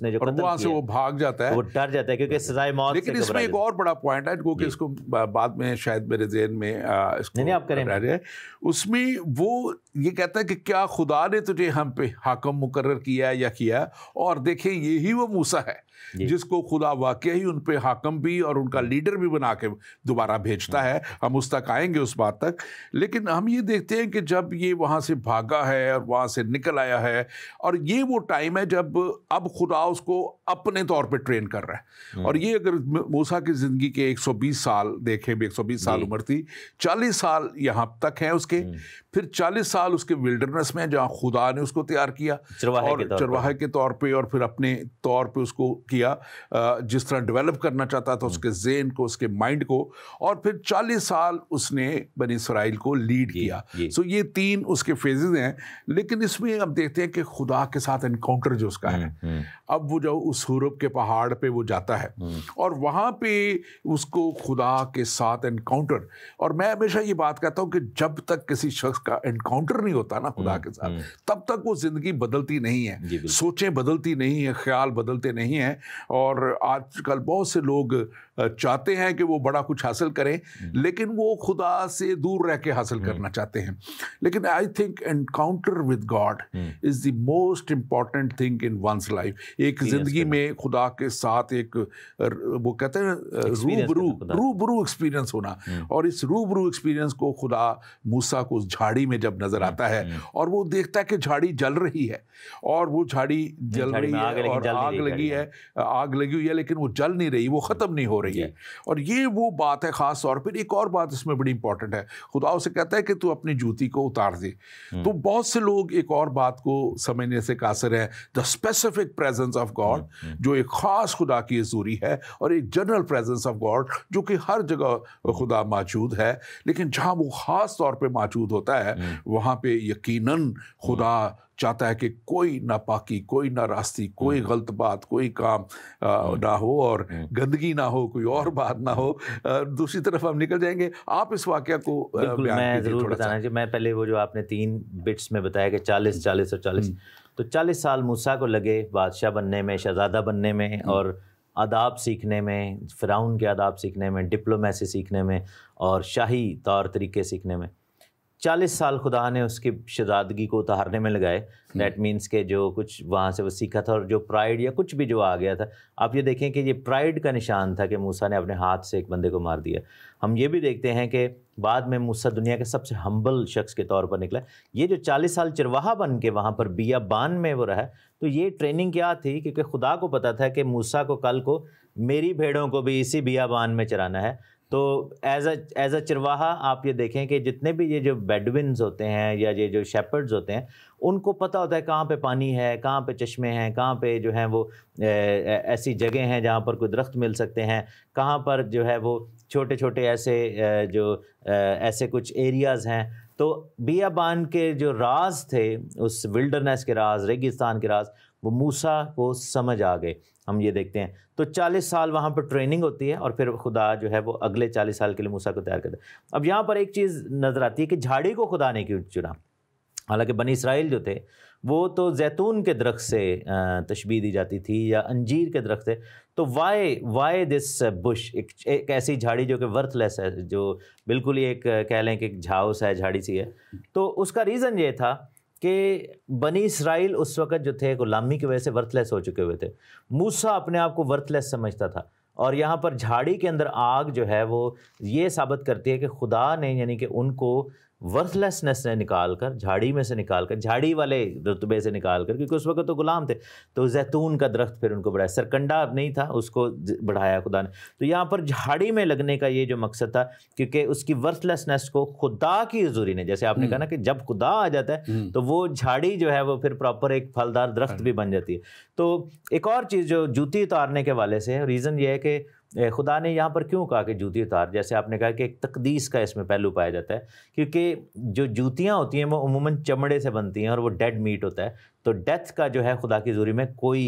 Speaker 2: نے جو قتل
Speaker 1: وہاں سے وہ بھاگ جاتا ہے،
Speaker 2: وہ ڈر جاتا ہے کیونکہ سزائے موت سے
Speaker 1: لیکن اس میں ایک اور بڑا پوائنٹ ہے جو کہ اس کو بعد میں شاید میرے ذہن میں اس کو
Speaker 2: نہیں آپ کریں،
Speaker 1: اس میں وہ یہ کہتا ہے کہ کیا خدا نے تجھے ہم پہ حاکم مقرر کیا یا کیا، اور دیکھیں یہی وہ موسیٰ ہے جس کو خدا واقعی ان پہ حاکم بھی اور ان کا لیڈر بھی بنا کے دوبارہ بھیجتا ہے، ہم اس تک آئیں گے اس بات تک، لیکن ہم یہ دیکھتے ہیں کہ جب یہ وہاں سے بھاگا ہے اور وہاں سے نکل آیا ہے، اور یہ وہ ٹائم ہے جب اب خدا اس کو اپنے طور پہ ٹرین کر رہا ہے، اور یہ اگر موسیٰ کی زندگی کے 120 سال دیکھیں، 120 سال عمر تھی، 40 سال یہاں تک ہیں اس کے، پھر 40 سال اس کے ولڈرنس میں جہاں خدا نے اس کو تیار کیا اور چرواہے کے طور پہ، اور پھر اپنے طور پہ اس کو کیا جس طرح ڈیولپ کرنا چاہتا تھا اس کے ذہن کو، اس کے مائنڈ کو، اور پھر 40 سال اس نے بنی اسرائیل کو لیڈ کیا۔ سو یہ 3 اس کے فیزز ہیں، لیکن اس میں اب دیکھتے ہیں کہ خدا کے ساتھ انکاؤنٹر جو اس کا ہے، اب وہ جو اس حورب کے پہاڑ پہ وہ جاتا ہے اور وہاں پہ اس کو خدا کے ساتھ انکاؤنٹر، اور میں ہمیشہ یہ بات کہتا ہوں کہ جب تک کسی شخص کا انکاؤنٹر نہیں ہوتا نا خدا کے ساتھ، تب تک وہ زندگی بدلتی نہیں ہے، سوچیں بدلتی نہیں ہیں، خیال بدلتے نہیں ہیں، اور آج کل بہت سے لوگ چاہتے ہیں کہ وہ بڑا کچھ حاصل کریں، لیکن وہ خدا سے دور رہ کے حاصل کرنا چاہتے ہیں، لیکن I think encounter with God is the most important thing in one's life. ایک زندگی میں خدا کے ساتھ ایک وہ کہتے ہیں روبرو ایکسپیرینس ہونا، اور اس روبرو ایکسپیرینس کو خدا موسیٰ کو اس جھاڑی میں جب نظر آتا ہے اور وہ دیکھتا ہے کہ جھاڑی جل رہی ہے، اور وہ جھاڑی جل رہی ہے اور آگ لگی ہے، آگ لگی ہوئی ہے، لیکن وہ جل نہیں رہی، وہ ختم نہیں ہو رہی ہے، اور یہ وہ بات ہے خاص طور پر۔ ایک اور بات اس میں بڑی امپورٹنٹ ہے، خدا اسے کہتا ہے کہ تو اپنی جوتی کو اتار دے، تو بہت سے لوگ ایک اور بات کو سمجھنے سے قاصر ہیں، the specific presence of God, جو ایک خاص خدا کی حضوری ہے، اور ایک جنرل پریزنس آف گاڈ جو کہ ہر جگہ خدا موجود ہے، لیکن جہاں وہ خاص طور پہ موجود ہوتا ہے وہاں پہ یقیناً خدا چاہتا ہے کہ کوئی ناپاکی، کوئی ناراستی، کوئی غلط بات، کوئی کام نہ ہو، اور گندگی نہ ہو، کوئی اور بات نہ ہو۔ دوسری طرف ہم نکل جائیں گے، آپ اس واقعہ کو
Speaker 2: میں ضرور بتانا چاہیے۔ میں پہلے وہ جو آپ نے 3 بٹس میں بتایا کہ 40 اور 40، تو 40 سال موسیٰ کو لگے بادشاہ بننے میں، شہزادہ بننے میں، اور آداب سیکھنے میں، فرعون کے آداب سیکھنے میں، ڈپلومیسی سیکھنے میں، اور شاہی طور طریقے سیکھنے میں۔ 40 سال خدا نے اس کی شہزادگی کو اتارنے میں لگائے، دیٹ مینس کہ جو کچھ وہاں سے وہ سیکھا تھا، اور جو پرائیڈ یا کچھ بھی جو آ گیا تھا، آپ یہ دیکھیں کہ یہ پرائیڈ کا نشان تھا کہ موسیٰ نے اپنے ہاتھ سے ایک بندے کو مار دیا۔ ہم یہ بھی دیکھتے ہیں کہ بعد میں موسیٰ دنیا کے سب سے ہمبل شخص کے طور پر نکلا۔ یہ جو 40 سال چرواہا بن کے وہاں پر بیابان میں وہ رہا، تو یہ ٹریننگ کیا تھی؟ کیونکہ خدا کو پتا تھا کہ موسیٰ کو کل کو میری بھیڑوں کو بھی اسی بیابان میں چرانا ہے، تو ایز اے چرواہا آپ یہ دیکھیں کہ جتنے بھی یہ جو بیڈوینز ہوتے ہیں یا یہ جو شیپرڈز ہوتے ہیں، ان کو پتہ ہوتا ہے کہاں پہ پانی ہے، کہاں پہ چشمے ہیں، کہاں پہ جو ہیں وہ ایسی جگہ ہیں جہاں پر کوئی درخت مل سکتے ہیں، کہاں پر جو ہے وہ چھوٹے چھوٹے ایسے کچھ ایریاز ہیں۔ تو بیابان کے جو راز تھے، اس ولڈرنیس کے راز، ریگستان کے راز، وہ موسیٰ کو سمجھ آ گئے۔ ہم یہ دیکھتے ہیں تو 40 سال وہاں پر ٹریننگ ہوتی ہے، اور پھر خدا جو ہے وہ اگلے 40 سال کے لیے موسیٰ کو تیار کرتا ہے۔ اب یہاں پر ایک چیز نظر آتی ہے کہ جھاڑی کو خدا نے کیوں چنا؟ حالانکہ بنی اسرائیل جو تھے وہ تو زیتون کے درخت سے تشبیہ دی جاتی تھی یا انجیر کے درخت سے. تو وائی دس بش، ایک ایسی جھاڑی جو کہ ورتھ لیس ہے، جو بالکل ہی ایک کہہ لیں کہ جھاؤس ہے، جھاڑی سی ہے. تو اس کا ریزن یہ تھا کہ بنی اسرائیل اس وقت جو تھے غلامی کی وجہ سے ورتھ لیس ہو چکے ہوئے تھے. موسیٰ اپنے آپ کو ورتھ لیس سمجھتا تھا، اور یہاں پر جھاڑی کے اندر آگ جو ہے وہ یہ ثابت کرتی ہے کہ خدا نے یعنی کہ ان کو ورتھ لیسنس سے نکال کر، جھاڑی میں سے نکال کر، جھاڑی والے رتبے سے نکال کر، کیونکہ اس وقت تو غلام تھے، تو زیتون کا درخت پھر ان کو بڑھایا. سرکنڈا نہیں تھا، اس کو بڑھایا خدا نے. تو یہاں پر جھاڑی میں لگنے کا یہ جو مقصد تھا، کیونکہ اس کی ورتھ لیسنس کو خدا کی حضوری نے، جیسے آپ نے کہا نا کہ جب خدا آ جاتا ہے تو وہ جھاڑی جو ہے وہ پھر پراپر ایک پھلدار درخت بھی بن جاتی ہے. تو ایک اور چیز جو جوتی اتارنے کے حوالے سے ہے، ریزن یہ ہے کہ خدا نے یہاں پر کیوں کہا کہ جوتی اتار، جیسے آپ نے کہا کہ ایک تقدیس کا اس میں پہلو پایا جاتا ہے، کیونکہ جو جوتیاں ہوتی ہیں وہ عموماً چمڑے سے بنتی ہیں اور وہ ڈیڈ میٹ ہوتا ہے. تو ڈیتھ کا جو ہے خدا کی حضوری میں کوئی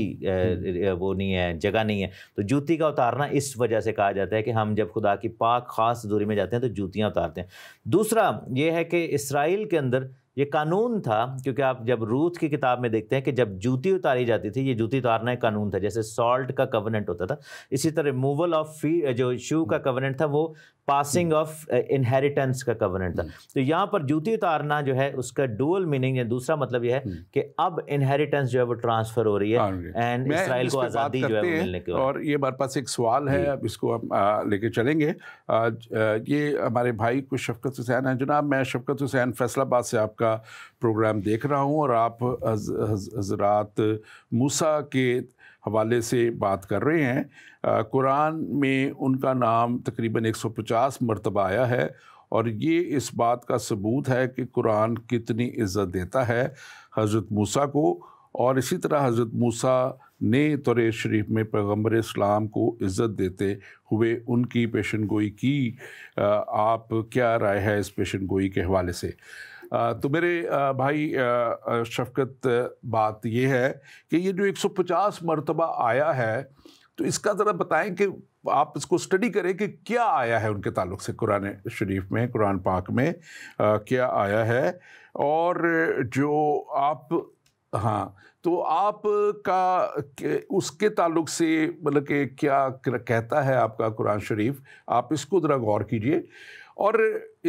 Speaker 2: وہ نہیں ہے، جگہ نہیں ہے. تو جوتی کا اتارنا اس وجہ سے کہا جاتا ہے کہ ہم جب خدا کی پاک خاص حضوری میں جاتے ہیں تو جوتیاں اتارتے ہیں. دوسرا یہ ہے کہ اسرائیل کے اندر یہ قانون تھا، کیونکہ آپ جب روت کی کتاب میں دیکھتے ہیں کہ جب جوتی اتاری جاتی تھی، یہ جوتی اتارنا ایک قانون تھا. جیسے سالٹ کا کوننٹ ہوتا تھا، اسی طرح ریموول آف جو شو کا کوننٹ تھا وہ پاسنگ آف انہیریٹنس کا کوننٹ تھا. تو یہاں پر جوتی اتارنا جو ہے اس کا ڈوئل میننگ یا دوسرا مطلب یہ ہے کہ اب انہیریٹنس جو ہے وہ ٹرانسفر ہو رہی ہے اینڈ اسرائیل کو آزادی جو ہے وہ ملنے کی.
Speaker 1: اور یہ ہمارے پاس ایک سوال ہے، اب اس کو ہم لے کے چلیں گے. یہ ہمارے بھائی کو شفقت حسین ہے. جناب میں شفقت حسین فیصل آباد سے آپ کا پروگرام دیکھ رہا ہوں، اور آپ حضرات موسیٰ کے حوالے سے بات کر رہے ہیں. قرآن میں ان کا نام تقریباً 150 مرتبہ آیا ہے، اور یہ اس بات کا ثبوت ہے کہ قرآن کتنی عزت دیتا ہے حضرت موسیٰ کو. اور اسی طرح حضرت موسیٰ نے توریت شریف میں پیغمبر اسلام کو عزت دیتے ہوئے ان کی پیشن گوئی کی. آپ کیا رائے ہے اس پیشن گوئی کے حوالے سے؟ تو میرے بھائی شفقت، بات یہ ہے کہ یہ جو 150 مرتبہ آیا ہے، تو اس کا ذرا بتائیں کہ آپ اس کو اسٹڈی کریں کہ کیا آیا ہے ان کے تعلق سے قرآن شریف میں، قرآن پاک میں کیا آیا ہے. اور جو آپ تو آپ کا اس کے تعلق سے مطلب کہ کیا کہتا ہے آپ کا قرآن شریف، آپ اس کو ذرا غور کیجئے. اور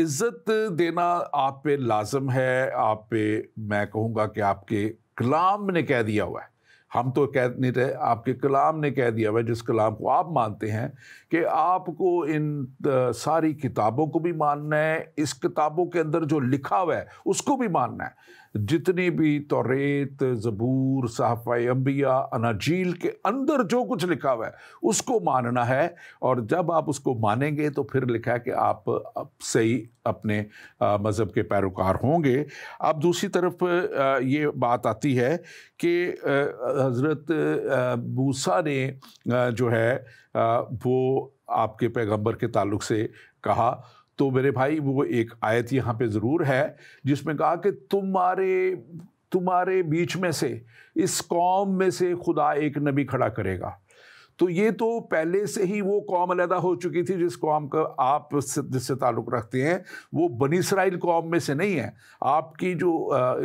Speaker 1: عزت دینا آپ پہ لازم ہے، آپ پہ میں کہوں گا کہ آپ کے کلام نے کہہ دیا ہوا ہے. ہم تو کہہ نہیں رہے، آپ کے کلام نے کہہ دیا ہوا ہے، جس کلام کو آپ مانتے ہیں کہ آپ کو ان ساری کتابوں کو بھی ماننا ہے، اس کتابوں کے اندر جو لکھا ہوا ہے اس کو بھی ماننا ہے. جتنی بھی توریت، زبور، صحائف انبیاء، اناجیل کے اندر جو کچھ لکھا ہوا ہے اس کو ماننا ہے. اور جب آپ اس کو مانیں گے تو پھر لکھا ہے کہ آپ صحیح اپنے مذہب کے پیروکار ہوں گے. اب دوسری طرف یہ بات آتی ہے کہ حضرت موسیٰ نے جو ہے وہ آپ کے پیغمبر کے تعلق سے کہا. تو میرے بھائی وہ ایک آیت یہاں پہ ضرور ہے جس میں کہا کہ تمہارے بیچ میں سے، اس قوم میں سے خدا ایک نبی کھڑا کرے گا. تو یہ تو پہلے سے ہی وہ قوم علیحدہ ہو چکی تھی جس قوم کا آپ جس سے تعلق رکھتے ہیں، وہ بنی اسرائیل قوم میں سے نہیں ہے. آپ کی جو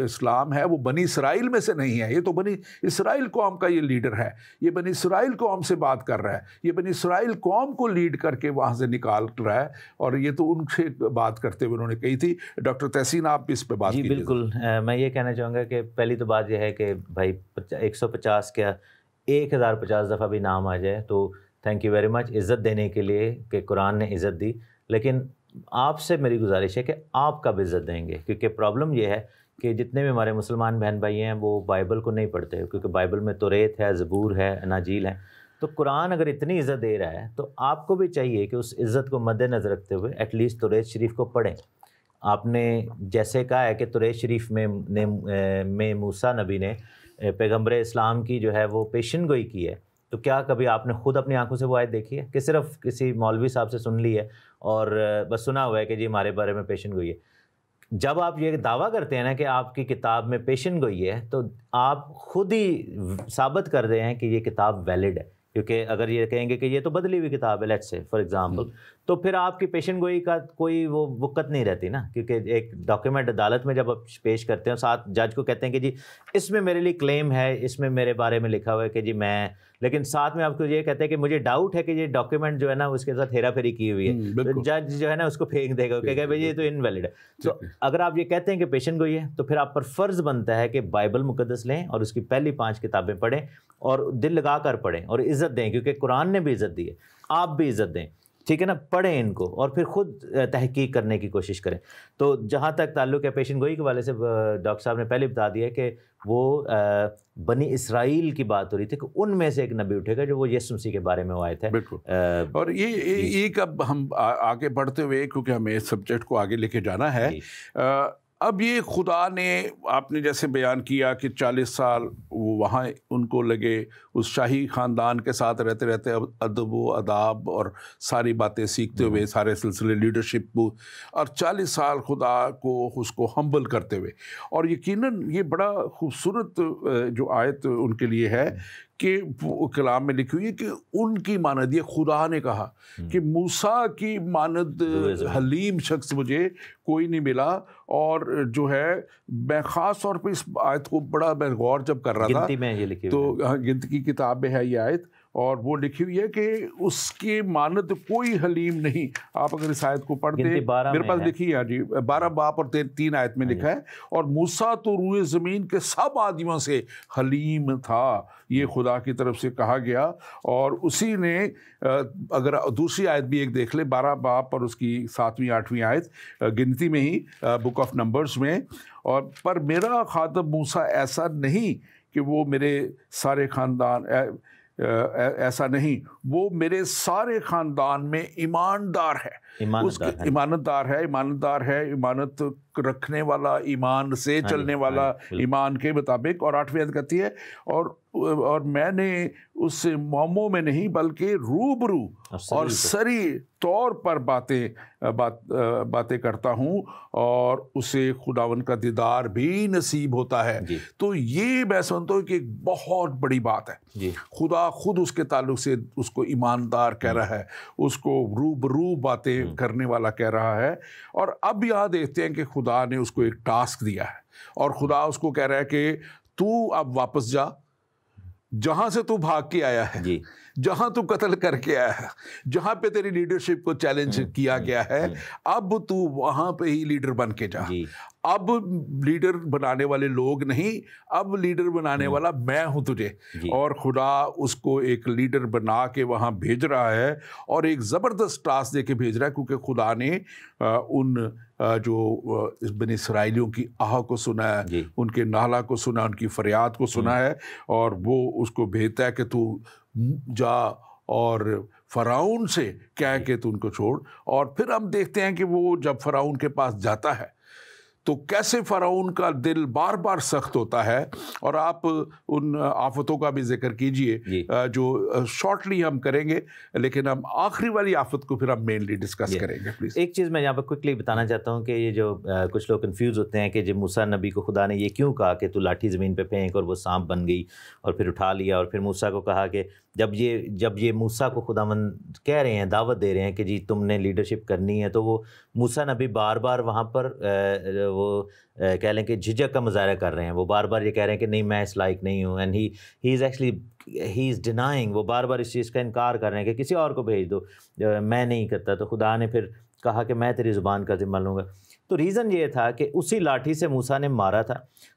Speaker 1: اسلام ہے وہ بنی اسرائیل میں سے نہیں ہے. یہ تو بنی اسرائیل قوم کا یہ لیڈر ہے، یہ بنی اسرائیل قوم سے بات کر رہا ہے، یہ بنی اسرائیل قوم کو لیڈ کر کے وہاں سے نکال رہا ہے. اور یہ تو ان سے بات کرتے ہوئے انہوں نے کہی تھی. ڈاکٹر تحسین، آپ اس پہ بات کیجیے.
Speaker 2: جی بالکل، میں یہ کہنا چاہوں گا کہ پہلی تو بات یہ ہے کہ بھائی 150 کیا 1050 دفعہ بھی نام آ جائے تو تھینک یو ویری مچ عزت دینے کے لیے کہ قرآن نے عزت دی. لیکن آپ سے میری گزارش ہے کہ آپ کب عزت دیں گے، کیونکہ پرابلم یہ ہے کہ جتنے بھی ہمارے مسلمان بہن بھائی ہیں وہ بائبل کو نہیں پڑھتے، کیونکہ بائبل میں توریت ہے، زبور ہے، اناجیل ہے. تو قرآن اگر اتنی عزت دے رہا ہے تو آپ کو بھی چاہیے کہ اس عزت کو مد نظر رکھتے ہوئے ایٹ لیسٹ توریت شریف کو پڑھیں. آپ نے جیسے کہا ہے کہ توریت شریف میں موسیٰ نبی نے پیغمبر اسلام کی جو ہے وہ پیشن گوئی کی ہے، تو کیا کبھی آپ نے خود اپنی آنکھوں سے وہ آیت دیکھی ہے کہ صرف کسی مولوی صاحب سے سن لی ہے اور بس سنا ہوا ہے کہ جی ہمارے بارے میں پیشن گوئی ہے؟ جب آپ یہ دعویٰ کرتے ہیں نا کہ آپ کی کتاب میں پیشن گوئی ہے، تو آپ خود ہی ثابت کر رہے ہیں کہ یہ کتاب ویلڈ ہے، کیونکہ اگر یہ کہیں گے کہ یہ تو بدلی ہوئی کتاب ہے لیٹس سے فار ایگزامپل، تو پھر آپ کی پیشن گوئی کا کوئی وہ وقت نہیں رہتی نا، کیونکہ ایک ڈاکیومنٹ عدالت میں جب آپ پیش کرتے ہیں ساتھ جج کو کہتے ہیں کہ جی اس میں میرے لیے کلیم ہے، اس میں میرے بارے میں لکھا ہوا ہے کہ جی میں، لیکن ساتھ میں آپ کو یہ کہتے ہیں کہ مجھے ڈاؤٹ ہے کہ یہ ڈاکیومنٹ جو ہے نا اس کے ساتھ ہیرا پھیری کی ہوئی ہے، تو جج جو ہے نا اس کو پھینک دے گا کہ بھائی یہ تو انویلڈ ہے۔ تو اگر آپ یہ کہتے ہیں کہ پیشن گوئی ہے تو پھر آپ پر فرض بنتا ہے کہ بائبل مقدس لیں اور اس کی پہلی 5 کتابیں پڑھیں اور دل لگا کر پڑھیں اور عزت دیں، کیونکہ قرآن نے بھی عزت دی ہے، آپ بھی عزت دیں، ٹھیک ہے نا، پڑھیں ان کو اور پھر خود تحقیق کرنے کی کوشش کریں۔ تو جہاں تک تعلق ہے پیشن گوئی کے والے سے، ڈاکٹر صاحب نے پہلے بتا دیا کہ وہ بنی اسرائیل کی بات ہو رہی تھی کہ ان میں سے ایک نبی اٹھے گا جو وہ یسوع مسیح کے بارے میں وہ آئے تھے۔
Speaker 1: بالکل، اور یہ اب ہم آگے بڑھتے ہوئے کیونکہ ہمیں اس سبجیکٹ کو آگے لے کے جانا ہے، اب یہ خدا نے، آپ نے جیسے بیان کیا کہ 40 سال وہ وہاں ان کو لگے اس شاہی خاندان کے ساتھ رہتے رہتے ادب و اداب اور ساری باتیں سیکھتے ہوئے، سارے سلسلے لیڈرشپ، اور 40 سال خدا کو اس کو ہمبل کرتے ہوئے، اور یقیناً یہ بڑا خوبصورت جو آیت ان کے لیے ہے کہ وہ کلام میں لکھی ہوئی ہے کہ ان کی مانند، یہ خدا نے کہا کہ موسیٰ کی مانند حلیم شخص مجھے کوئی نہیں ملا، اور جو ہے میں خاص طور پہ اس آیت کو بڑا میں غور جب کر رہا تھا،
Speaker 2: گنتی میں یہ لکھی
Speaker 1: تو گنتی کی کتاب میں ہے یہ آیت، اور وہ لکھی ہوئی ہے کہ اس کی مانند کوئی حلیم نہیں۔ آپ اگر اس آیت کو پڑھتے، میرے پاس لکھی ہے جی 12 باب اور 3 آیت میں لکھا ہے، اور موسیٰ تو روئے زمین کے سب آدمیوں سے حلیم تھا، یہ خدا کی طرف سے کہا گیا۔ اور اسی نے، اگر دوسری آیت بھی ایک دیکھ لیں 12 باب اور اس کی 7ویں 8ویں آیت گنتی میں ہی، بک آف نمبرز میں، اور پر میرا خاطب موسیٰ ایسا نہیں کہ وہ میرے سارے خاندان، ایسا نہیں، وہ میرے سارے خاندان میں ایماندار ہے، ایمانتدار ہے، ایمانت رکھنے والا، ایمان سے چلنے والا، ایمان کے مطابق۔ اور 8ویں آیت کہتی ہے، اور میں نے اس سے موموں میں نہیں بلکہ روبرو اور سری طور پر باتیں کرتا ہوں، اور اسے خداوند کا دیدار بھی نصیب ہوتا ہے۔ تو یہ میں سمجھتا ہوں کہ ایک بہت بڑی بات ہے، خدا خود اس کے تعلق سے اس کو ایماندار کہہ رہا ہے، اس کو روبرو باتیں کرنے والا کہہ رہا ہے۔ اور اب یہاں دیکھتے ہیں کہ خدا نے اس کو ایک ٹاسک دیا ہے، اور خدا اس کو کہہ رہا ہے کہ تو اب واپس جا جہاں سے تو بھاگ کے آیا ہے، جہاں تو قتل کر کے آیا ہے، جہاں پہ تیری لیڈرشپ کو چیلنج کیا گیا ہے، اب تو وہاں پہ ہی لیڈر بن کے جا۔ اب لیڈر بنانے والے لوگ نہیں، اب لیڈر بنانے والا میں ہوں تجھے۔ اور خدا اس کو ایک لیڈر بنا کے وہاں بھیج رہا ہے، اور ایک زبردست ٹاسک دے کے بھیج رہا ہے، کیونکہ خدا نے ان جو بنی اسرائیلیوں کی آہ کو سنا ہے، ان کے نالہ کو سنا، ان کی فریاد کو سنا ہے، اور وہ اس کو بھیجتا ہے کہ تو جا اور فرعون سے کہہ کہ تو ان کو چھوڑ۔ اور پھر ہم دیکھتے ہیں کہ وہ جب فرعون کے پاس جاتا ہے تو کیسے فرعون کا دل بار بار سخت ہوتا ہے، اور آپ ان آفتوں کا بھی ذکر کیجئے جو شارٹلی ہم کریں گے، لیکن ہم آخری والی آفت کو پھر ہم مینلی ڈسکس کریں گے۔ پلیز
Speaker 2: ایک چیز میں یہاں پہ کوئکلی بتانا چاہتا ہوں کہ یہ جو کچھ لوگ کنفیوز ہوتے ہیں کہ جب موسیٰ نبی کو خدا نے یہ کیوں کہا کہ تو لاٹھی زمین پہ پھینک، اور وہ سانپ بن گئی اور پھر اٹھا لیا، اور پھر موسیٰ کو کہا کہ جب یہ موسیٰ کو خداوند کہہ رہے ہیں، دعوت دے رہے ہیں کہ جی تم نے لیڈرشپ کرنی ہے، تو وہ موسیٰ نبی بار بار وہاں پر وہ کہہ لیں کہ جھجک کا مظاہرہ کر رہے ہیں، وہ بار بار یہ کہہ رہے ہیں کہ نہیں میں اس لائق نہیں ہوں، اینڈ ہی از ڈینائنگ، وہ بار بار اس چیز کا انکار کر رہے ہیں کہ کسی اور کو بھیج دو، میں نہیں کرتا۔ تو خدا نے پھر کہا کہ میں تیری زبان کا ذمہ لوں گا۔ تو ریزن یہ تھا کہ اسی لاٹھی سے موسیٰ نے مارا تھا،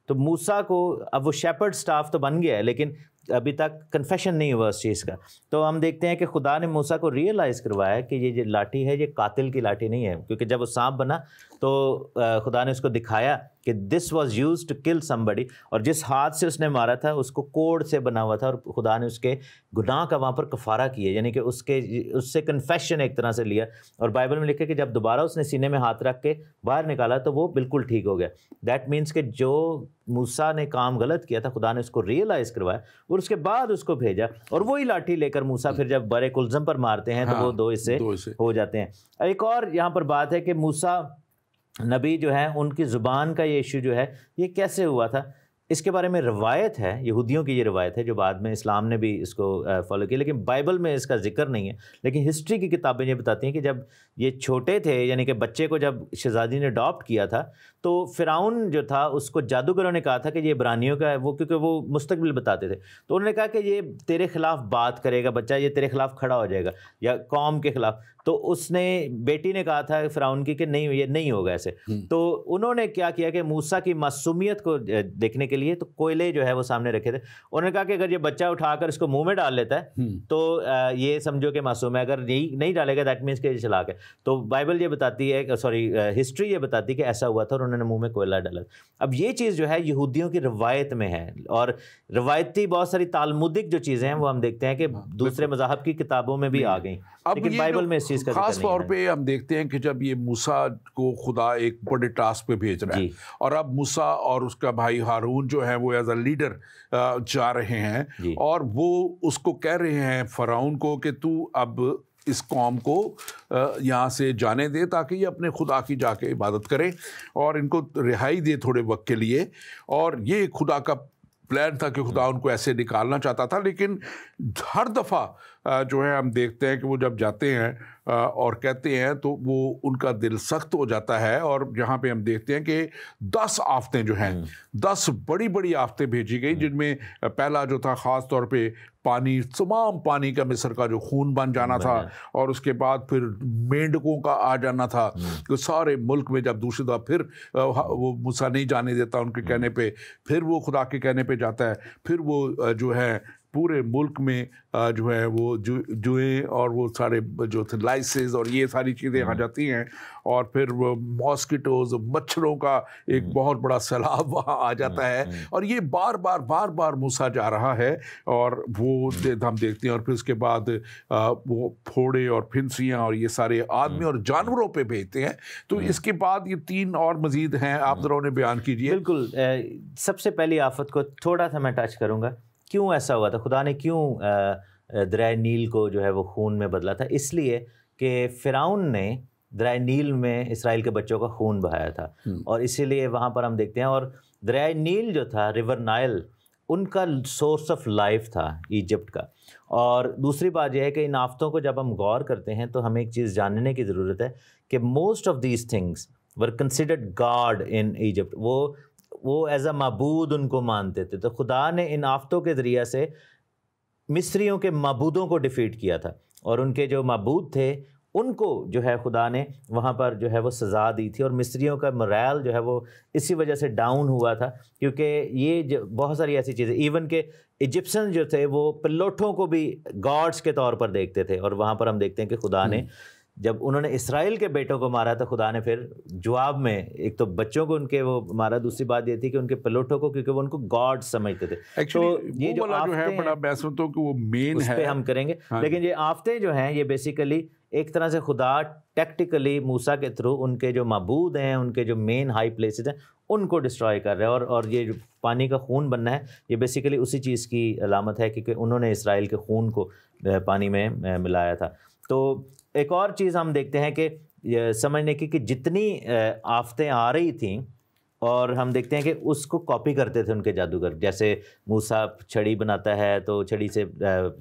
Speaker 2: تو موسیٰ کو اب وہ شیپرڈ سٹاف تو بن گیا ہے، لیکن ابھی تک کنفیشن نہیں ہوا اس چیز کا۔ تو ہم دیکھتے ہیں کہ خدا نے موسیٰ کو ریئلائز کروایا کہ یہ جو لاٹھی ہے یہ قاتل کی لاٹھی نہیں ہے، کیونکہ جب وہ سانپ بنا تو خدا نے اس کو دکھایا کہ this was used to kill somebody, اور جس ہاتھ سے اس نے مارا تھا اس کو کوڑ سے بنا ہوا تھا، اور خدا نے اس کے گناہ کا وہاں پر کفارہ کیا، یعنی کہ اس سے کنفیشن ایک طرح سے لیا۔ اور بائبل میں لکھا کہ جب دوبارہ اس نے سینے میں ہاتھ رکھ کے باہر نکالا تو وہ بالکل ٹھیک ہو گیا۔ دیٹ مینس کہ جو موسیٰ نے کام غلط کیا تھا خدا نے اس کو ریئلائز کروایا، اور اس کے بعد اس کو بھیجا، اور وہی لاٹھی لے کر موسیٰ پھر جب برے کلزم پر مارتے ہیں تو وہ دو حصے ہو جاتے ہیں۔ ایک اور یہاں پر بات ہے کہ موسیٰ نبی جو ہے ان کی زبان کا یہ ایشو جو ہے یہ کیسے ہوا تھا، اس کے بارے میں روایت ہے، یہودیوں کی یہ روایت ہے جو بعد میں اسلام نے بھی اس کو فالو کیا، لیکن بائبل میں اس کا ذکر نہیں ہے. لیکن ہسٹری کی کتابیں یہ بتاتی ہیں کہ جب یہ چھوٹے تھے، یعنی کہ بچے کو جب شہزادی نے اڈاپٹ کیا تھا، تو فرعون جو تھا اس کو جادوگروں نے کہا تھا کہ یہ عبرانیوں کا ہے، وہ کیونکہ وہ مستقبل بتاتے تھے، تو انہوں نے کہا کہ یہ تیرے خلاف بات کرے گا بچہ، یہ تیرے خلاف کھڑا ہو جائے گا یا قوم کے خلاف. تو اس نے بیٹی نے کہا تھا فرعون کی کہ نہیں، یہ نہیں ہوگا ایسے. تو انہوں نے کیا کیا کہ موسیٰ کی معصومیت کو دیکھنے کے لیے تو کوئلے جو ہے وہ سامنے رکھے تھے. انہوں نے کہا کہ اگر یہ بچہ اٹھا کر اس کو منہ میں ڈال لیتا ہے تو یہ سمجھو کہ معصوم ہے، اگر نہیں ڈالے گا دیٹ مینس کہ یہ چلاک ہے. تو بائبل یہ بتاتی ہے، ہسٹری یہ بتاتی ہے کہ ایسا ہوا تھا اور انہوں نے منہ میں کوئلہ ڈالا. اب یہ چیز جو ہے یہودیوں کی روایت میں ہے، اور روایتی بہت ساری تالمودک جو چیزیں ہیں وہ ہم دیکھتے ہیں کہ دوسرے مذاہب کی کتابوں میں بھی آ گئیں، لیکن بائبل میں اس چیز کا
Speaker 1: خاص طور پہ ہم دیکھتے ہیں کہ جب یہ موسیٰ کو خدا ایک بڑے ٹاسک پہ بھیج رہا ہے، اور اب موسیٰ اور اس کا بھائی ہارون جو ہے وہ ایز اے لیڈر جا رہے ہیں، اور وہ اس کو کہہ رہے ہیں فرعون کو کہ تو اب اس قوم کو یہاں سے جانے دے تاکہ یہ اپنے خدا کی جا کے عبادت کریں اور ان کو رہائی دے تھوڑے وقت کے لیے. اور یہ خدا کا پلان تھا کہ خدا ان کو ایسے نکالنا چاہتا تھا. لیکن ہر دفعہ جو ہے ہم دیکھتے ہیں کہ وہ جب جاتے ہیں اور کہتے ہیں تو وہ ان کا دل سخت ہو جاتا ہے. اور جہاں پہ ہم دیکھتے ہیں کہ 10 آفتیں جو ہیں، 10 بڑی بڑی آفتیں بھیجی گئی، جن میں پہلا جو تھا خاص طور پہ پانی، تمام پانی کا مصر کا جو خون بن جانا تھا، اور اس کے بعد پھر مینڈکوں کا آ جانا تھا کہ سارے ملک میں. جب دوسری دفعہ پھر وہ موسیٰ نہیں جانے دیتا ان کے کہنے پہ، پھر وہ خدا کے کہنے پہ جاتا ہے، پھر وہ جو ہے پورے ملک میں جو ہے وہ جوئیں اور وہ سارے جو تھے لائسز اور یہ ساری چیزیں آ جاتی ہیں، اور پھر وہ ماسکیٹوز، مچھروں کا ایک بہت بڑا سیلاب وہاں آ جاتا ہے. اور یہ بار بار موسیٰ جا رہا ہے، اور وہ ہم دیکھتے ہیں. اور پھر اس کے بعد وہ پھوڑے اور پھنسیاں اور یہ سارے آدمی اور جانوروں پہ بھیجتے ہیں. تو اس کے بعد یہ 3 اور مزید ہیں، آپ ذرا انہیں بیان کیجئے.
Speaker 2: بالکل. سب سے پہلی آفت کو تھوڑا سا میں ٹچ کروں گا. کیوں ایسا ہوا تھا؟ خدا نے کیوں دریائے نیل کو جو ہے وہ خون میں بدلا تھا؟ اس لیے کہ فرعون نے دریائے نیل میں اسرائیل کے بچوں کا خون بہایا تھا، اور اسی لیے وہاں پر ہم دیکھتے ہیں. اور دریائے نیل جو تھا، ریور نائل، ان کا سورس آف لائف تھا ایجپٹ کا. اور دوسری بات یہ ہے کہ ان آفتوں کو جب ہم غور کرتے ہیں تو ہمیں ایک چیز جاننے کی ضرورت ہے کہ most of these things were considered God in Egypt. وہ ایز اے معبود ان کو مانتے تھے. تو خدا نے ان آفتوں کے ذریعہ سے مصریوں کے معبودوں کو ڈیفیٹ کیا تھا، اور ان کے جو معبود تھے ان کو جو ہے خدا نے وہاں پر جو ہے وہ سزا دی تھی. اور مصریوں کا مرائل جو ہے وہ اسی وجہ سے ڈاؤن ہوا تھا، کیونکہ یہ بہت ساری ایسی چیزیں، ایون کہ ایجپشن جو تھے وہ پلوٹوں کو بھی گاڈس کے طور پر دیکھتے تھے. اور وہاں پر ہم دیکھتے ہیں کہ خدا نے جب انہوں نے اسرائیل کے بیٹوں کو مارا تو خدا نے پھر جواب میں ایک تو بچوں کو ان کے وہ مارا، دوسری بات یہ تھی کہ ان کے پلوٹوں کو، کیونکہ وہ ان کو گاڈ سمجھتے تھے. تو یہ جو
Speaker 1: ہے بڑا میں سمجھتا ہوں کہ وہ مین ہے، اس
Speaker 2: پہ ہم کریں گے. لیکن یہ آفتیں جو ہیں یہ بیسیکلی ایک طرح سے خدا ٹیکٹیکلی موسیٰ کے تھرو ان کے جو معبود ہیں، ان کے جو مین ہائی پلیسز ہیں، ان کو ڈسٹرائے کر رہے ہیں. اور یہ جو پانی کا خون بننا ہے یہ بیسیکلی اسی چیز کی علامت ہے، کیونکہ انہوں نے اسرائیل کے خون کو پانی میں ملایا تھا. تو ایک اور چیز ہم دیکھتے ہیں کہ سمجھنے کی کہ جتنی آفتیں آ رہی تھیں، اور ہم دیکھتے ہیں کہ اس کو کاپی کرتے تھے ان کے جادوگر. جیسے موسیٰ چھڑی بناتا ہے تو چھڑی سے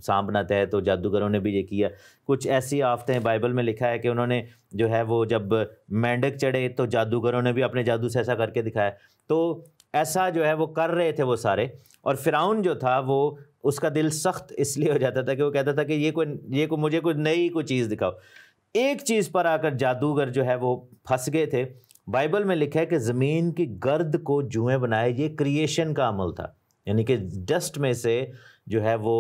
Speaker 2: سانپ بناتا ہے، تو جادوگروں نے بھی یہ کیا. کچھ ایسی آفتیں بائبل میں لکھا ہے کہ انہوں نے جو ہے وہ جب مینڈک چڑھے تو جادوگروں نے بھی اپنے جادو سے ایسا کر کے دکھایا. تو ایسا جو ہے وہ کر رہے تھے وہ سارے. اور فرعون جو تھا وہ اس کا دل سخت اس لیے ہو جاتا تھا کہ وہ کہتا تھا کہ یہ کوئی مجھے کوئی نئی کوئی چیز دکھاؤ. ایک چیز پر آ کر جادوگر جو ہے وہ پھنس گئے تھے. بائبل میں لکھا ہے کہ زمین کی گرد کو جوئیں بنائے. یہ کریشن کا عمل تھا، یعنی کہ ڈسٹ میں سے جو ہے وہ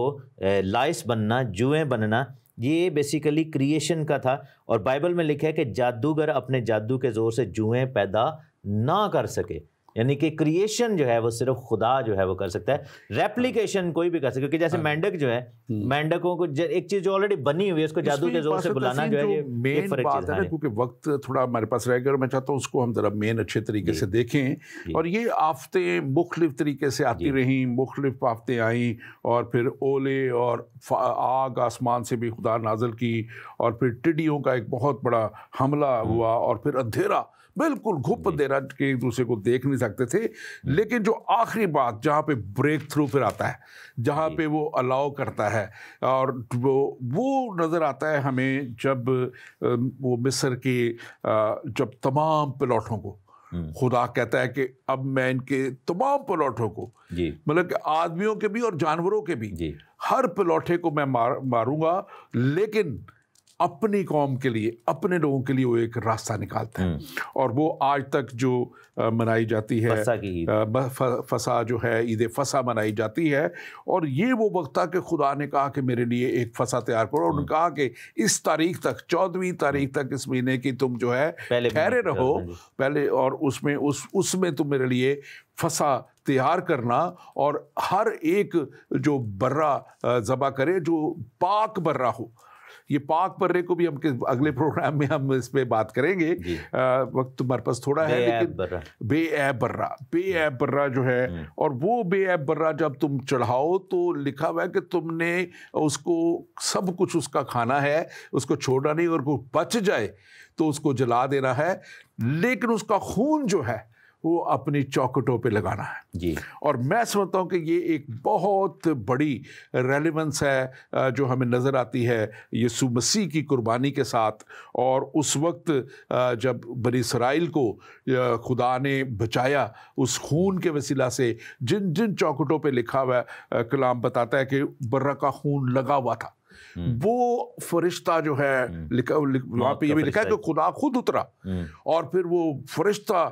Speaker 2: لائس بننا، جوئیں بننا، یہ بیسیکلی کریشن کا تھا. اور بائبل میں لکھا ہے کہ جادوگر اپنے جادو کے زور سے جوئیں پیدا نہ کر سکے. یعنی کہ کریشن جو ہے وہ صرف خدا جو ہے وہ کر سکتا ہے، ریپلیکیشن کوئی بھی کر سکتا ہے. کیونکہ جیسے مینڈک جو ہے، مینڈکوں کو ایک چیز جو آلریڈی بنی ہوئی ہے اس کو جادو کے زور سے بلانا جو ہے یہ
Speaker 1: مین بات ہے. کیونکہ وقت تھوڑا ہمارے پاس رہ گیا، میں چاہتا ہوں اس کو ہم ذرا مین اچھے طریقے سے دیکھیں. اور یہ آفتیں مختلف طریقے سے آتی رہیں، مختلف آفتیں آئیں، اور پھر اولے اور آگ آسمان سے بھی خدا نازل کی، اور پھر ٹڈیوں کا ایک بہت بڑا حملہ ہوا، اور پھر اندھیرا، بالکل گھپ اندھیرا کہ ایک دوسرے کو دیکھ نہیں سکتے تھے. لیکن جو آخری بات جہاں پہ بریک تھرو پھر آتا ہے, جہاں پہ وہ الاؤ کرتا ہے, اور وہ نظر آتا ہے ہمیں جب وہ مصر کی جب تمام پلاٹوں کو خدا کہتا ہے کہ اب میں ان کے تمام پلاٹوں کو, مطلب کہ آدمیوں کے بھی اور جانوروں کے بھی, ہر پلاٹے کو میں ماروں گا, لیکن اپنی قوم کے لیے, اپنے لوگوں کے لیے وہ ایک راستہ نکالتا ہے. اور وہ آج تک جو منائی جاتی ہے فسا جو ہے, عید فسا منائی جاتی ہے. اور یہ وہ وقت تھا کہ خدا نے کہا کہ میرے لیے ایک فسا تیار کرو, اور انہوں نے کہا کہ اس تاریخ تک, 14ویں تاریخ تک اس مہینے کی تم جو ہے ٹھہرے رہو پہلے, اور اس میں تم میرے لیے فسا تیار کرنا, اور ہر ایک جو برہ ذبح کرے جو پاک برہ ہو. یہ پاک برے کو بھی ہم اگلے پروگرام میں ہم اس پہ بات کریں گے, وقت تمہارے پاس تھوڑا ہے, لیکن بے عیب عیب برہ جو ہے, اور وہ بے عیب برہ جب تم چڑھاؤ تو لکھا ہوا ہے کہ تم نے اس کو سب کچھ اس کا کھانا ہے, اس کو چھوڑنا نہیں, اور کوئی بچ جائے تو اس کو جلا دینا ہے, لیکن اس کا خون جو ہے وہ اپنی چوکھٹوں پہ لگانا ہے. اور میں سمجھتا ہوں کہ یہ ایک بہت بڑی ریلیونس ہے جو ہمیں نظر آتی ہے یسوع مسیح کی قربانی کے ساتھ. اور اس وقت جب بنی اسرائیل کو خدا نے بچایا اس خون کے وسیلہ سے, جن جن چوکھٹوں پہ لکھا ہوا ہے, کلام بتاتا ہے کہ برہ کا خون لگا ہوا تھا, وہ فرشتہ جو ہے وہاں پہ یہ بھی لکھا ہے کہ خدا خود اترا, اور پھر وہ فرشتہ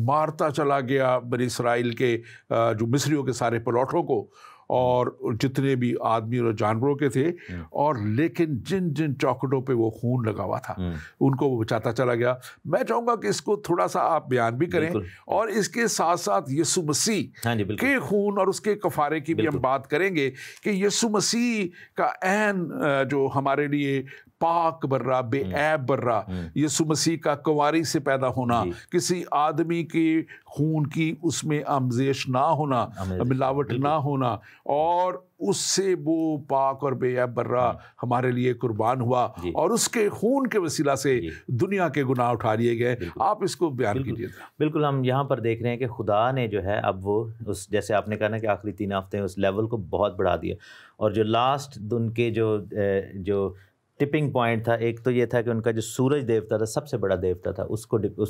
Speaker 1: مارتا چلا گیا بنی اسرائیل کے جو مصریوں کے سارے پلاٹوں کو, اور جتنے بھی آدمی اور جانوروں کے تھے. اور لیکن جن جن چوکھٹوں پہ وہ خون لگا ہوا تھا ان کو وہ بچاتا چلا گیا. میں چاہوں گا کہ اس کو تھوڑا سا آپ بیان بھی کریں, اور اس کے ساتھ ساتھ یسوع مسیح کے خون اور اس کے کفارے کی بھی ہم بات کریں گے, کہ یسوع مسیح کا عین جو ہمارے لیے پاک برہ, بے عیب برہ, یسوع مسیح کا کنواری سے پیدا ہونا, کسی آدمی کے خون کی اس میں آمیزش نہ ہونا, ملاوٹ نہ ہونا, اور اس سے وہ پاک اور بے عیب برہ ہمارے لیے قربان ہوا, اور اس کے خون کے وسیلہ سے دنیا کے گناہ اٹھا لیے گئے. آپ اس کو بیان کیجیے.
Speaker 2: بالکل, ہم یہاں پر دیکھ رہے ہیں کہ خدا نے جو ہے اب وہ اس, جیسے آپ نے کہا نا کہ آخری 3 ہفتے اس لیول کو بہت بڑھا دیا, اور جو لاسٹ ان کے جو ٹپنگ پوائنٹ تھا, ایک تو یہ تھا کہ ان کا جو سورج دیوتا تھا, سب سے بڑا دیوتا تھا, اس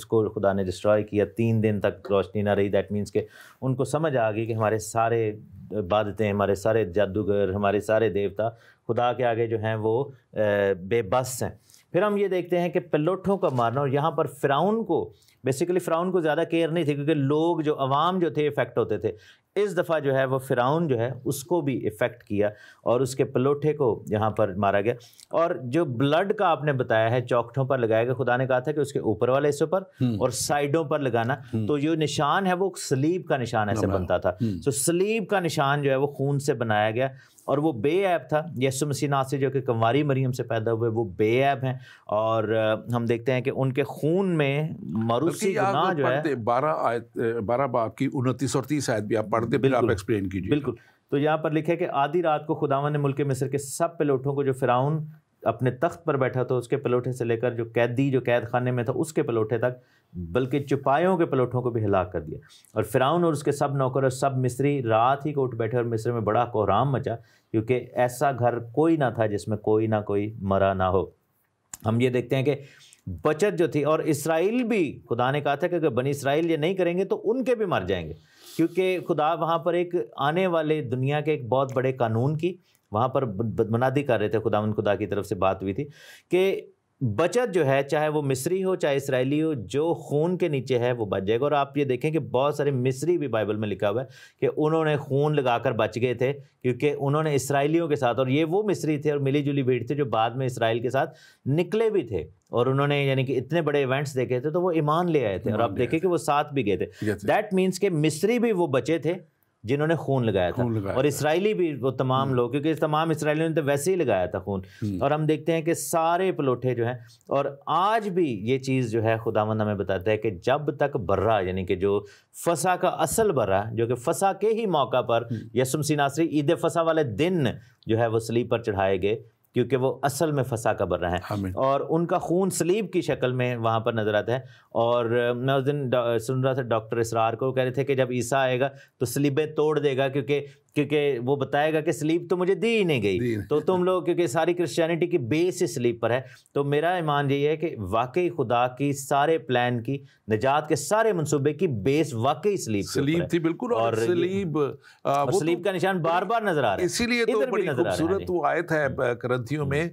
Speaker 2: کو خدا نے ڈسٹرائے کیا. 3 دن تک روشنی نہ رہی. دیٹ مینس کہ ان کو سمجھ آ گئی کہ ہمارے سارے عبادتیں, ہمارے سارے جادوگر, ہمارے سارے دیوتا خدا کے آگے جو ہیں وہ بے بس ہیں. پھر ہم یہ دیکھتے ہیں کہ پلوٹھوں کا مارنا, اور یہاں پر فرعون کو بیسیکلی فرعون کو زیادہ کیئر نہیں تھی, کیونکہ لوگ جو عوام جو تھے افیکٹ ہوتے تھے. اس دفعہ جو ہے وہ فرعون جو ہے اس کو بھی افیکٹ کیا, اور اس کے پلوٹھے کو یہاں پر مارا گیا. اور جو بلڈ کا آپ نے بتایا ہے چوکھٹوں پر لگایا گیا, خدا نے کہا تھا کہ اس کے اوپر والے حصوں پر اور سائڈوں پر لگانا. تو جو نشان ہے وہ سلیب کا نشان ایسے بنتا تھا. تو سلیب کا نشان جو ہے وہ خون سے بنایا گیا, اور وہ بے عیب تھا. یسوع مسیح ناصری جو کہ کنواری مریم سے پیدا ہوئے, وہ بے عیب ہیں. اور ہم دیکھتے ہیں کہ ان کے خون میں موروثی گناہ جو ہے
Speaker 1: 12 باب کی 29 اور 30 آیت بھی آپ پڑھتے, پھر آپ ایکسپلین کیجیے.
Speaker 2: بالکل. تو یہاں پر لکھے کہ آدھی رات کو خداوند نے ملک مصر کے سب پلوٹوں کو, جو فرعون اپنے تخت پر بیٹھا تھا اس کے پلوٹے سے لے کر جو قیدی جو قید خانے میں تھا اس کے پلوٹے تک, بلکہ چپایوں کے پلوٹوں کو بھی ہلاک کر دیا. اور فرعون اور اس کے سب نوکر اور سب مصری رات ہی کو اٹھ بیٹھے, اور مصر میں بڑا کوہرام مچا, کیونکہ ایسا گھر کوئی نہ تھا جس میں کوئی نہ کوئی مرا نہ ہو. ہم یہ دیکھتے ہیں کہ بچت جو تھی, اور اسرائیل بھی خدا نے کہا تھا کہ اگر بنی اسرائیل یہ نہیں کریں گے تو ان کے بھی مر جائیں گے, کیونکہ خدا وہاں پر ایک آنے والے دنیا کے ایک بہت بڑے قانون کی وہاں پر منادی کر رہے تھے. خدا کی طرف سے بات ہوئی تھی کہ بچت جو ہے, چاہے وہ مصری ہو چاہے اسرائیلی ہو, جو خون کے نیچے ہے وہ بچ جائے گا. اور آپ یہ دیکھیں کہ بہت سارے مصری بھی بائبل میں لکھا ہوا ہے کہ انہوں نے خون لگا کر بچ گئے تھے, کیونکہ انہوں نے اسرائیلیوں کے ساتھ, اور یہ وہ مصری تھے اور ملی جلی بھیڑ تھے جو بعد میں اسرائیل کے ساتھ نکلے بھی تھے, اور انہوں نے یعنی کہ اتنے بڑے ایونٹس دیکھے تھے تو وہ ایمان لے آئے تھے. اور آپ دیکھیں کہ وہ ساتھ بھی گئے تھے. دیٹ مینس کہ مصری بھی وہ بچے تھے جنہوں نے خون لگایا تھا, اور اسرائیلی بھی وہ تمام لوگ, کیونکہ تمام اسرائیلیوں نے تو ویسے ہی لگایا تھا خون. اور ہم دیکھتے ہیں کہ سارے پلوٹے جو ہیں, اور آج بھی یہ چیز جو ہے خداوند ہمیں بتاتا ہے کہ جب تک برہ, یعنی کہ جو فسح کا اصل برہ جو کہ فسح کے ہی موقع پر یسوع مسیح ناصری عید فسح والے دن جو ہے وہ صلیب پر چڑھائے گئے, کیونکہ وہ اصل میں فسا کا بر رہا ہے، اور ان کا خون صلیب کی شکل میں وہاں پر نظر آتا ہے. اور میں اس دن سن رہا تھا ڈاکٹر اسرار کو، کہہ رہے تھے کہ جب عیسیٰ آئے گا تو صلیبیں توڑ دے گا، کیونکہ وہ بتائے گا کہ صلیب تو مجھے دی ہی نہیں گئی، تو تم لوگ، کیونکہ ساری کرسچینٹی کی بیس اس صلیب پر ہے. تو میرا ایمان یہ ہے کہ واقعی خدا کی سارے پلان کی، نجات کے سارے منصوبے کی بیس واقعی صلیب
Speaker 1: تھی. بالکل. اور
Speaker 2: صلیب کا نشان بار بار نظر آ رہا ہے.
Speaker 1: اسی لیے تو بڑی خوبصورت وہ آیت ہے کرنتھیوں میں،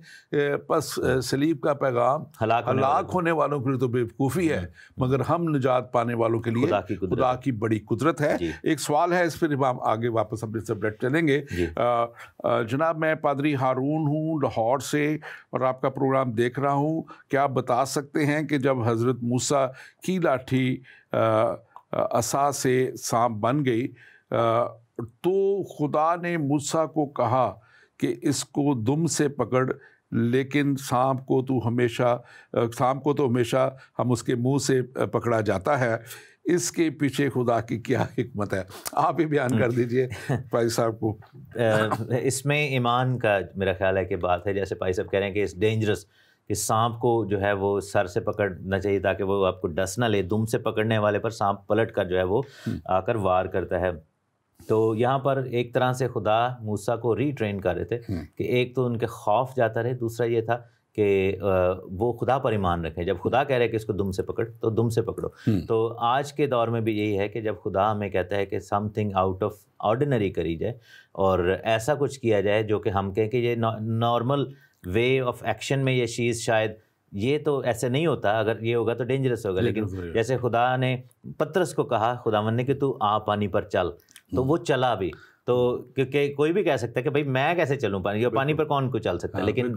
Speaker 1: پس صلیب کا پیغام ہلاک ہونے والوں کے لیے تو بے وقوفی ہے، مگر ہم نجات پانے والوں کے لیے خدا کی بڑی قدرت ہے. ایک سوال ہے، اس پھر ہم آگے واپس اپنے سبجیکٹ چلیں گے. جناب، میں پادری ہارون ہوں لاہور سے، اور آپ کا پروگرام دیکھ رہا ہوں. کیا آپ بتا سکتے ہیں کہ جب حضرت موسیٰ کی لاٹھی عصا سے سانپ بن گئی تو خدا نے موسیٰ کو کہا کہ اس کو دم سے پکڑ، لیکن سانپ کو تو ہمیشہ ہم اس کے منہ سے پکڑا جاتا ہے. اس کے پیچھے خدا کی کیا حکمت ہے؟ آپ ہی بیان کر دیجئے پائی صاحب کو.
Speaker 2: اس میں ایمان کا میرا خیال ہے کہ بات ہے، جیسے پائی صاحب کہہ رہے ہیں کہ اس ڈینجرس، کہ سانپ کو جو ہے وہ سر سے پکڑنا چاہیے تاکہ وہ آپ کو ڈس نہ لے. دم سے پکڑنے والے پر سانپ پلٹ کر جو ہے وہ آ کر وار کرتا ہے. تو یہاں پر ایک طرح سے خدا موسیٰ کو ری ٹرین کر رہے تھے کہ ایک تو ان کے خوف جاتا رہے، دوسرا یہ تھا کہ وہ خدا پر ایمان رکھیں. جب خدا کہہ رہے کہ اس کو دم سے پکڑ تو دم سے پکڑو. تو آج کے دور میں بھی یہی ہے کہ جب خدا ہمیں کہتا ہے کہ some thing out of ordinary کری جائے، اور ایسا کچھ کیا جائے جو کہ ہم کہیں کہ یہ نارمل وے آف ایکشن میں یہ چیز شاید یہ تو ایسے نہیں ہوتا، اگر یہ ہوگا تو ڈینجرس ہوگا. لیکن جیسے خدا نے پترس کو کہا، خداوند نے، کہ تو پانی پر چل، تو وہ چلا بھی. تو کیونکہ کوئی بھی کہہ سکتا ہے کہ بھائی میں کیسے چلوں پانی پر، کون کو چل سکتا ہے، لیکن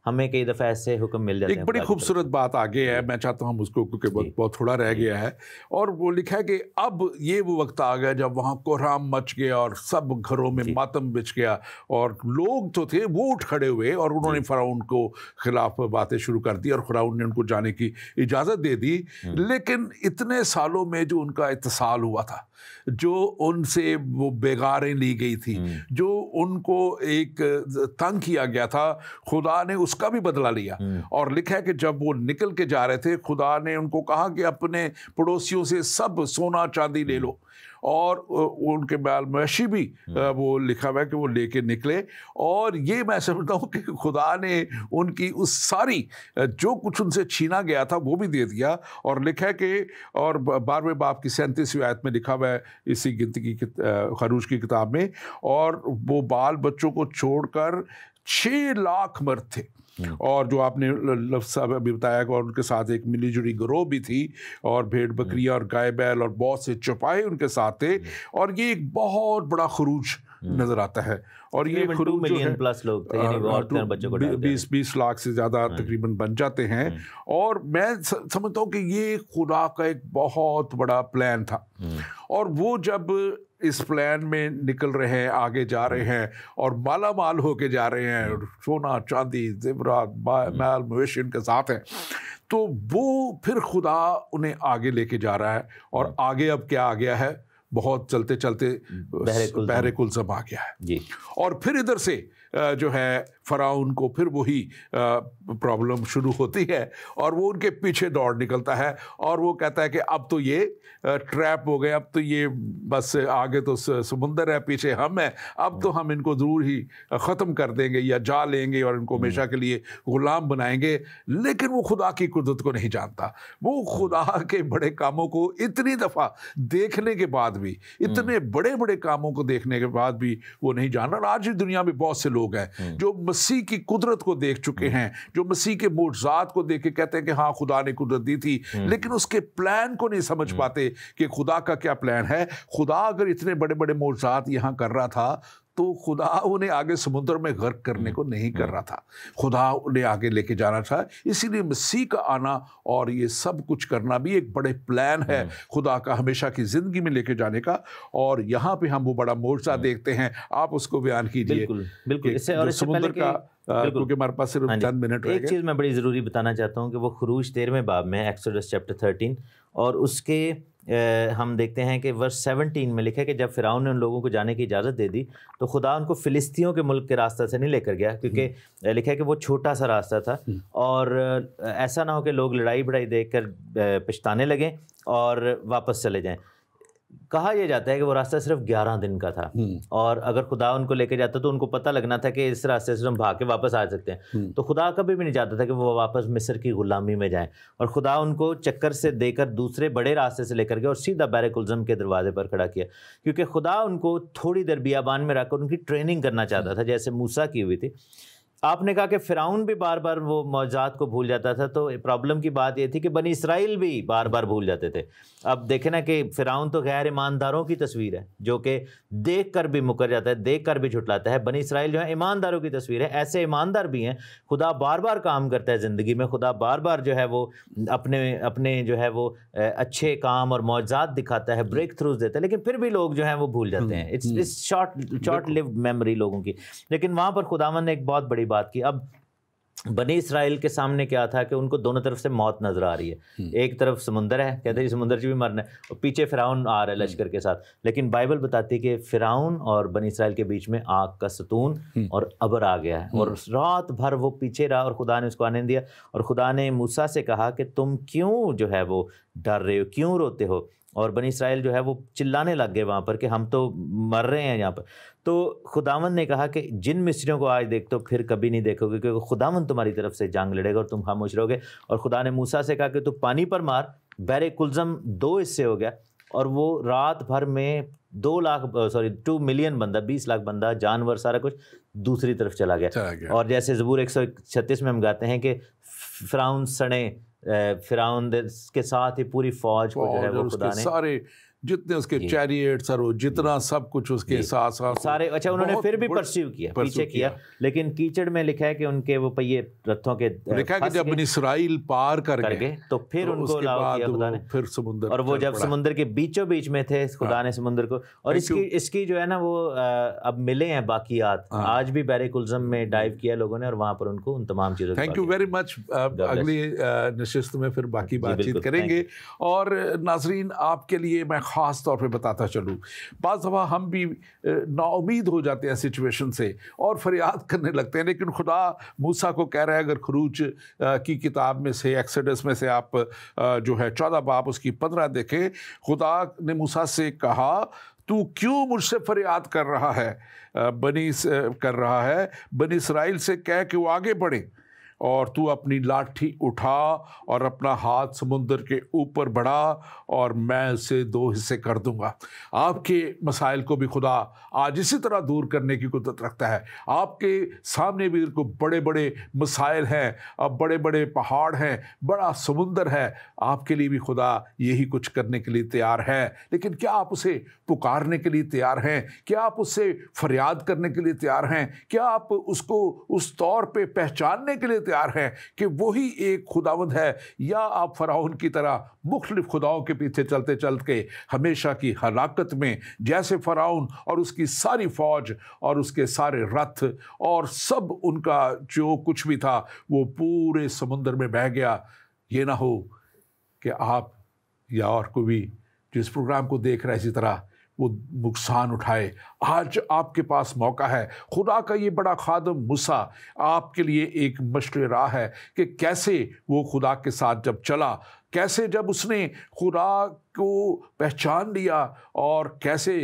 Speaker 2: ہمیں کئی دفعہ ایسے حکم مل جاتے ہیں.
Speaker 1: ایک بڑی خوبصورت بات آگے ہے، میں چاہتا ہوں ہم اس کو، کیونکہ بہت تھوڑا رہ گیا ہے، اور وہ لکھا ہے کہ اب یہ وہ وقت آ گیا جب وہاں کوہرام مچ گیا اور سب گھروں میں ماتم بچ گیا، اور لوگ تو تھے وہ اٹھ کھڑے ہوئے اور انہوں نے فرعون کو خلاف باتیں شروع کر دی، اور فرعون نے ان کو جانے کی اجازت دے دی. لیکن اتنے سالوں میں جو ان کا اتصال ہوا تھا، جو ان سے وہ بیگاریں لی گئی تھی، جو ان کو ایک تنگ کیا گیا تھا، خدا نے اس کا بھی بدلہ لیا. اور لکھا ہے کہ جب وہ نکل کے جا رہے تھے، خدا نے ان کو کہا کہ اپنے پڑوسیوں سے سب سونا چاندی لے لو، اور ان کے بال مویشی بھی وہ لکھا ہوا ہے کہ وہ لے کے نکلے. اور یہ میں سمجھتا ہوں کہ خدا نے ان کی اس ساری جو کچھ ان سے چھینا گیا تھا وہ بھی دے دیا. اور لکھا ہے کہ، اور 12ویں باب کی 37ویں آیت میں لکھا ہوا ہے اسی گنتی کی خروج کی کتاب میں، اور وہ بال بچوں کو چھوڑ کر 6 لاکھ مرد تھے. اور جو آپ نے لفظ صاحب ابھی بتایا کہ اور ان کے ساتھ ایک ملی جڑی گروہ بھی تھی، اور بھیڑ بکریاں اور گائے بیل اور بہت سے چوپائے ان کے ساتھ تھے. اور یہ ایک بہت بڑا خروج نظر آتا ہے. اور یہ خروج جو ہے 20 لاکھ سے زیادہ تقریباً بن جاتے ہیں. اور میں سمجھتا ہوں کہ یہ خدا کا ایک بہت بڑا پلان تھا، اور وہ جب اس پلان میں نکل رہے ہیں، آگے جا رہے ہیں اور مالا مال ہو کے جا رہے ہیں، سونا چاندی زیورات مال مویشی ان کے ساتھ ہیں، تو وہ پھر خدا انہیں آگے لے کے جا رہا ہے. اور آگے اب کیا آ گیا ہے؟ بہت چلتے چلتے بحر کلزم آ گیا ہے. اور پھر ادھر سے جو ہے فرعون کو پھر وہی پرابلم شروع ہوتی ہے، اور وہ ان کے پیچھے دوڑ نکلتا ہے، اور وہ کہتا ہے کہ اب تو یہ ٹریپ ہو گئے، اب تو یہ بس آگے تو سمندر ہے، پیچھے ہم ہیں، اب تو ہم ان کو ضرور ہی ختم کر دیں گے یا جا لیں گے اور ان کو ہمیشہ کے لیے غلام بنائیں گے. لیکن وہ خدا کی قدرت کو نہیں جانتا. وہ خدا کے بڑے کاموں کو اتنی دفعہ دیکھنے کے بعد بھی، اتنے بڑے بڑے کاموں کو دیکھنے کے بعد بھی وہ نہیں جانتا. اور آج دنیا میں بہت سے لوگ ہیں جو مسیح کی قدرت کو دیکھ چکے ہیں، جو مسیح کے معجزات کو دیکھ کے کہتے ہیں کہ ہاں خدا نے قدرت دی تھی، لیکن اس کے پلان کو نہیں سمجھ پاتے کہ خدا کا کیا پلان ہے. خدا اگر اتنے بڑے بڑے معجزات یہاں کر رہا تھا تو خدا انہیں آگے سمندر میں غرق کرنے کو نہیں کر رہا تھا، خدا انہیں آگے لے کے جانا تھا. اسی لیے مسیح کا آنا اور یہ سب کچھ کرنا بھی ایک بڑے پلان ہے خدا کا، ہمیشہ کی زندگی میں لے کے جانے کا. اور یہاں پہ ہم وہ بڑا معجزہ دیکھتے ہیں. آپ اس کو بیان کیجئے.
Speaker 2: بالکل.
Speaker 1: سمندر کا، کیونکہ ہمارے پاس صرف چند منٹ رہ گئے.
Speaker 2: ایک چیز میں بڑی ضروری بتانا چاہتا ہوں کہ وہ خروج 13ویں باب میں، ایکسوڈس چیپٹر 13 اور اس کے ہم دیکھتے ہیں کہ ورس 17 میں لکھا ہے کہ جب فرعون نے ان لوگوں کو جانے کی اجازت دے دی تو خدا ان کو فلسطینیوں کے ملک کے راستہ سے نہیں لے کر گیا، کیونکہ لکھا ہے کہ وہ چھوٹا سا راستہ تھا، اور ایسا نہ ہو کہ لوگ لڑائی بڑائی دیکھ کر پچھتانے لگیں اور واپس چلے جائیں۔ کہا یہ جاتا ہے کہ وہ راستہ صرف 11 دن کا تھا، اور اگر خدا ان کو لے کے جاتا تو ان کو پتہ لگنا تھا کہ اس راستے سے ہم بھاگ کے واپس آ سکتے ہیں، تو خدا کبھی بھی نہیں چاہتا تھا کہ وہ واپس مصر کی غلامی میں جائیں، اور خدا ان کو چکر سے دے کر دوسرے بڑے راستے سے لے کر گیا اور سیدھا بحر کلزم کے دروازے پر کھڑا کیا، کیونکہ خدا ان کو تھوڑی دیر بیابان میں رکھ کر ان کی ٹریننگ کرنا چاہتا تھا، جیسے موسیٰ کی ہوئی تھی۔ آپ نے کہا کہ فرعون بھی بار بار وہ معجزات کو بھول جاتا تھا، تو پرابلم کی بات یہ تھی کہ بنی اسرائیل بھی بار بار بھول جاتے تھے۔ اب دیکھیں نا کہ فرعون تو غیر ایمانداروں کی تصویر ہے، جو کہ دیکھ کر بھی مکر جاتا ہے، دیکھ کر بھی جھٹلاتا ہے۔ بنی اسرائیل جو ہے ایمانداروں کی تصویر ہے، ایسے ایماندار بھی ہیں۔ خدا بار بار کام کرتا ہے زندگی میں، خدا بار بار جو ہے وہ اپنے جو ہے وہ اچھے کام اور معجزات دکھاتا ہے، بریک تھروز دیتا ہے، لیکن پھر بھی لوگ جو ہیں وہ بھول جاتے ہیں۔ اٹس شارٹ لیوڈ میموری لوگوں کی۔ لیکن وہاں پر خداوند نے ایک بہت بڑی بات کی۔ اب بنی اسرائیل کے سامنے کیا تھا کہ ان کو دونوں طرف سے موت نظر آ رہی ہے، ایک طرف سمندر ہے، کہتے ہیں سمندر سے بھی مرنا ہے، اور پیچھے فرعون آ رہا ہے لشکر کے ساتھ، لیکن بائبل بتاتی ہے کہ فرعون اور بنی اسرائیل کے بیچ میں آگ کا ستون اور ابر آ گیا ہے، اور رات بھر وہ پیچھے رہا اور خدا نے اس کو آنے دیا، اور خدا نے موسیٰ سے کہا کہ تم کیوں جو ہے وہ ڈر رہے ہو، کیوں روتے ہو؟ اور بنی اسرائیل جو ہے وہ چلانے لگ گئے وہاں پر کہ ہم تو مر رہے ہیں یہاں پر۔ تو خداوند نے کہا کہ جن مصریوں کو آج دیکھتے ہو پھر کبھی نہیں دیکھو گے، کیونکہ خداوند تمہاری طرف سے جنگ لڑے گا اور تم خاموش رہو گے۔ اور خدا نے موسیٰ سے کہا کہ تو پانی پر مار، بحر کلزم 2 حصے ہو گیا، اور وہ رات بھر میں 2 ملین بندہ، 20 لاکھ بندہ، جانور، سارا کچھ دوسری طرف چلا گیا۔ اور جیسے زبور 136 میں ہم گاتے ہیں کہ فرعون سڑے، فرعون کے ساتھ ہی پوری فوج کو جو ہے وہ خدا نے
Speaker 1: سارے جتنے اس کے چیریٹس اور جتنا سب کچھ اس کے ساتھ
Speaker 2: سارے، اچھا انہوں نے پھر بھی پرسیو کیا، پیچھے کیا، لیکن کیچڑ میں لکھا ہے کہ ان کے وہ پہیے رتھوں کے
Speaker 1: لکھا ہے کہ جب بنی اسرائیل پار کر گئے
Speaker 2: تو پھر ان کو لاؤ کیا خدا نے،
Speaker 1: پھر سمندر،
Speaker 2: اور وہ جب سمندر کے بیچوں بیچ میں تھے خدا نے سمندر کو، اور اس کی جو ہے نا وہ اب ملے ہیں باقیات، آج بھی بحر کلزم میں ڈائیو کیا لوگوں نے، اور وہاں پر ان کو ان تمام چیزوں۔
Speaker 1: Thank you very much. اگلی نشست میں پھر باقی بات چیت کریں گے۔ اور ناظرین، آپ کے لیے میں خاص طور پہ بتاتا چلوں، بعض دفعہ ہم بھی نا امید ہو جاتے ہیں سچویشن سے اور فریاد کرنے لگتے ہیں، لیکن خدا موسیٰ کو کہہ رہا ہے، اگر خروج کی کتاب میں سے، ایکسڈس میں سے آپ جو ہے 14 باب اس کی 15 دیکھیں، خدا نے موسیٰ سے کہا تو کیوں مجھ سے فریاد کر رہا ہے، بنی اسرائیل سے کہہ کہ وہ آگے بڑھیں، اور تو اپنی لاٹھی اٹھا اور اپنا ہاتھ سمندر کے اوپر بڑھا اور میں اسے 2 حصے کر دوں گا۔ آپ کے مسائل کو بھی خدا آج اسی طرح دور کرنے کی قدرت رکھتا ہے۔ آپ کے سامنے بھی بڑے بڑے مسائل ہیں، اب بڑے بڑے پہاڑ ہیں، بڑا سمندر ہے، آپ کے لیے بھی خدا یہی کچھ کرنے کے لیے تیار ہے، لیکن کیا آپ اسے پکارنے کے لیے تیار ہیں؟ کیا آپ اس سے فریاد کرنے کے لیے تیار ہیں؟ کیا آپ اس کو اس طور پہ پہچاننے کے لیے تیار ہیں کہ وہی ایک خداوند ہے، یا آپ فرعون کی طرح مختلف خداؤں کے پیچھے چلتے چلتے ہمیشہ کی ہلاکت میں، جیسے فرعون اور اس کی ساری فوج اور اس کے سارے رتھ اور سب ان کا جو کچھ بھی تھا وہ پورے سمندر میں بہہ گیا؟ یہ نہ ہو کہ آپ یا اور کوئی بھی جس پروگرام کو دیکھ رہا ہے اسی طرح وہ نقصان اٹھائے۔ آج آپ کے پاس موقع ہے۔ خدا کا یہ بڑا خادم موسیٰ آپ کے لیے ایک مشرِ راہ ہے کہ کیسے وہ خدا کے ساتھ جب چلا، کیسے جب اس نے خدا کو پہچان لیا، اور کیسے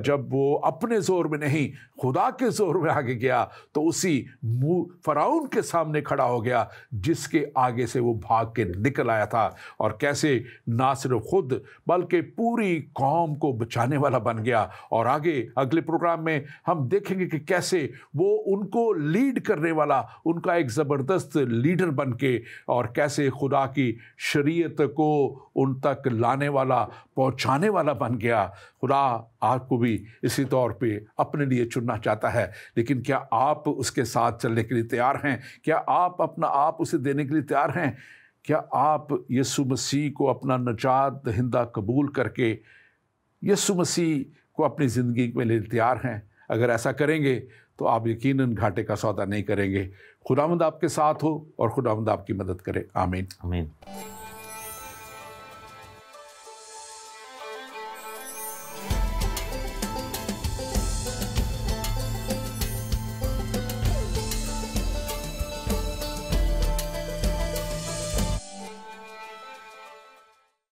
Speaker 1: جب وہ اپنے زور میں نہیں خدا کے زور میں آگے گیا تو اسی فرعون کے سامنے کھڑا ہو گیا جس کے آگے سے وہ بھاگ کے نکل آیا تھا، اور کیسے نہ صرف خود بلکہ پوری قوم کو بچانے والا بن گیا۔ اور آگے اگلے پروگرام میں ہم دیکھیں گے کہ کیسے وہ ان کو لیڈ کرنے والا، ان کا ایک زبردست لیڈر بن کے، اور کیسے خدا کی شریعت کو ان تک لانے والا، پہنچانے والا بن گیا۔ خدا آپ کو بھی اسی طور پہ اپنے لیے چننا چاہتا ہے، لیکن کیا آپ اس کے ساتھ چلنے کے لیے تیار ہیں؟ کیا آپ اپنا آپ اسے دینے کے لیے تیار ہیں؟ کیا آپ یسوع مسیح کو اپنا نجات دہندہ قبول کر کے یسوع مسیح کو اپنی زندگی میں لینے تیار ہیں؟ اگر ایسا کریں گے تو آپ یقیناً گھاٹے کا سودا نہیں کریں گے۔ خداوند آپ کے ساتھ ہو اور خداوند آپ کی مدد کرے۔ آمین۔
Speaker 2: آمین۔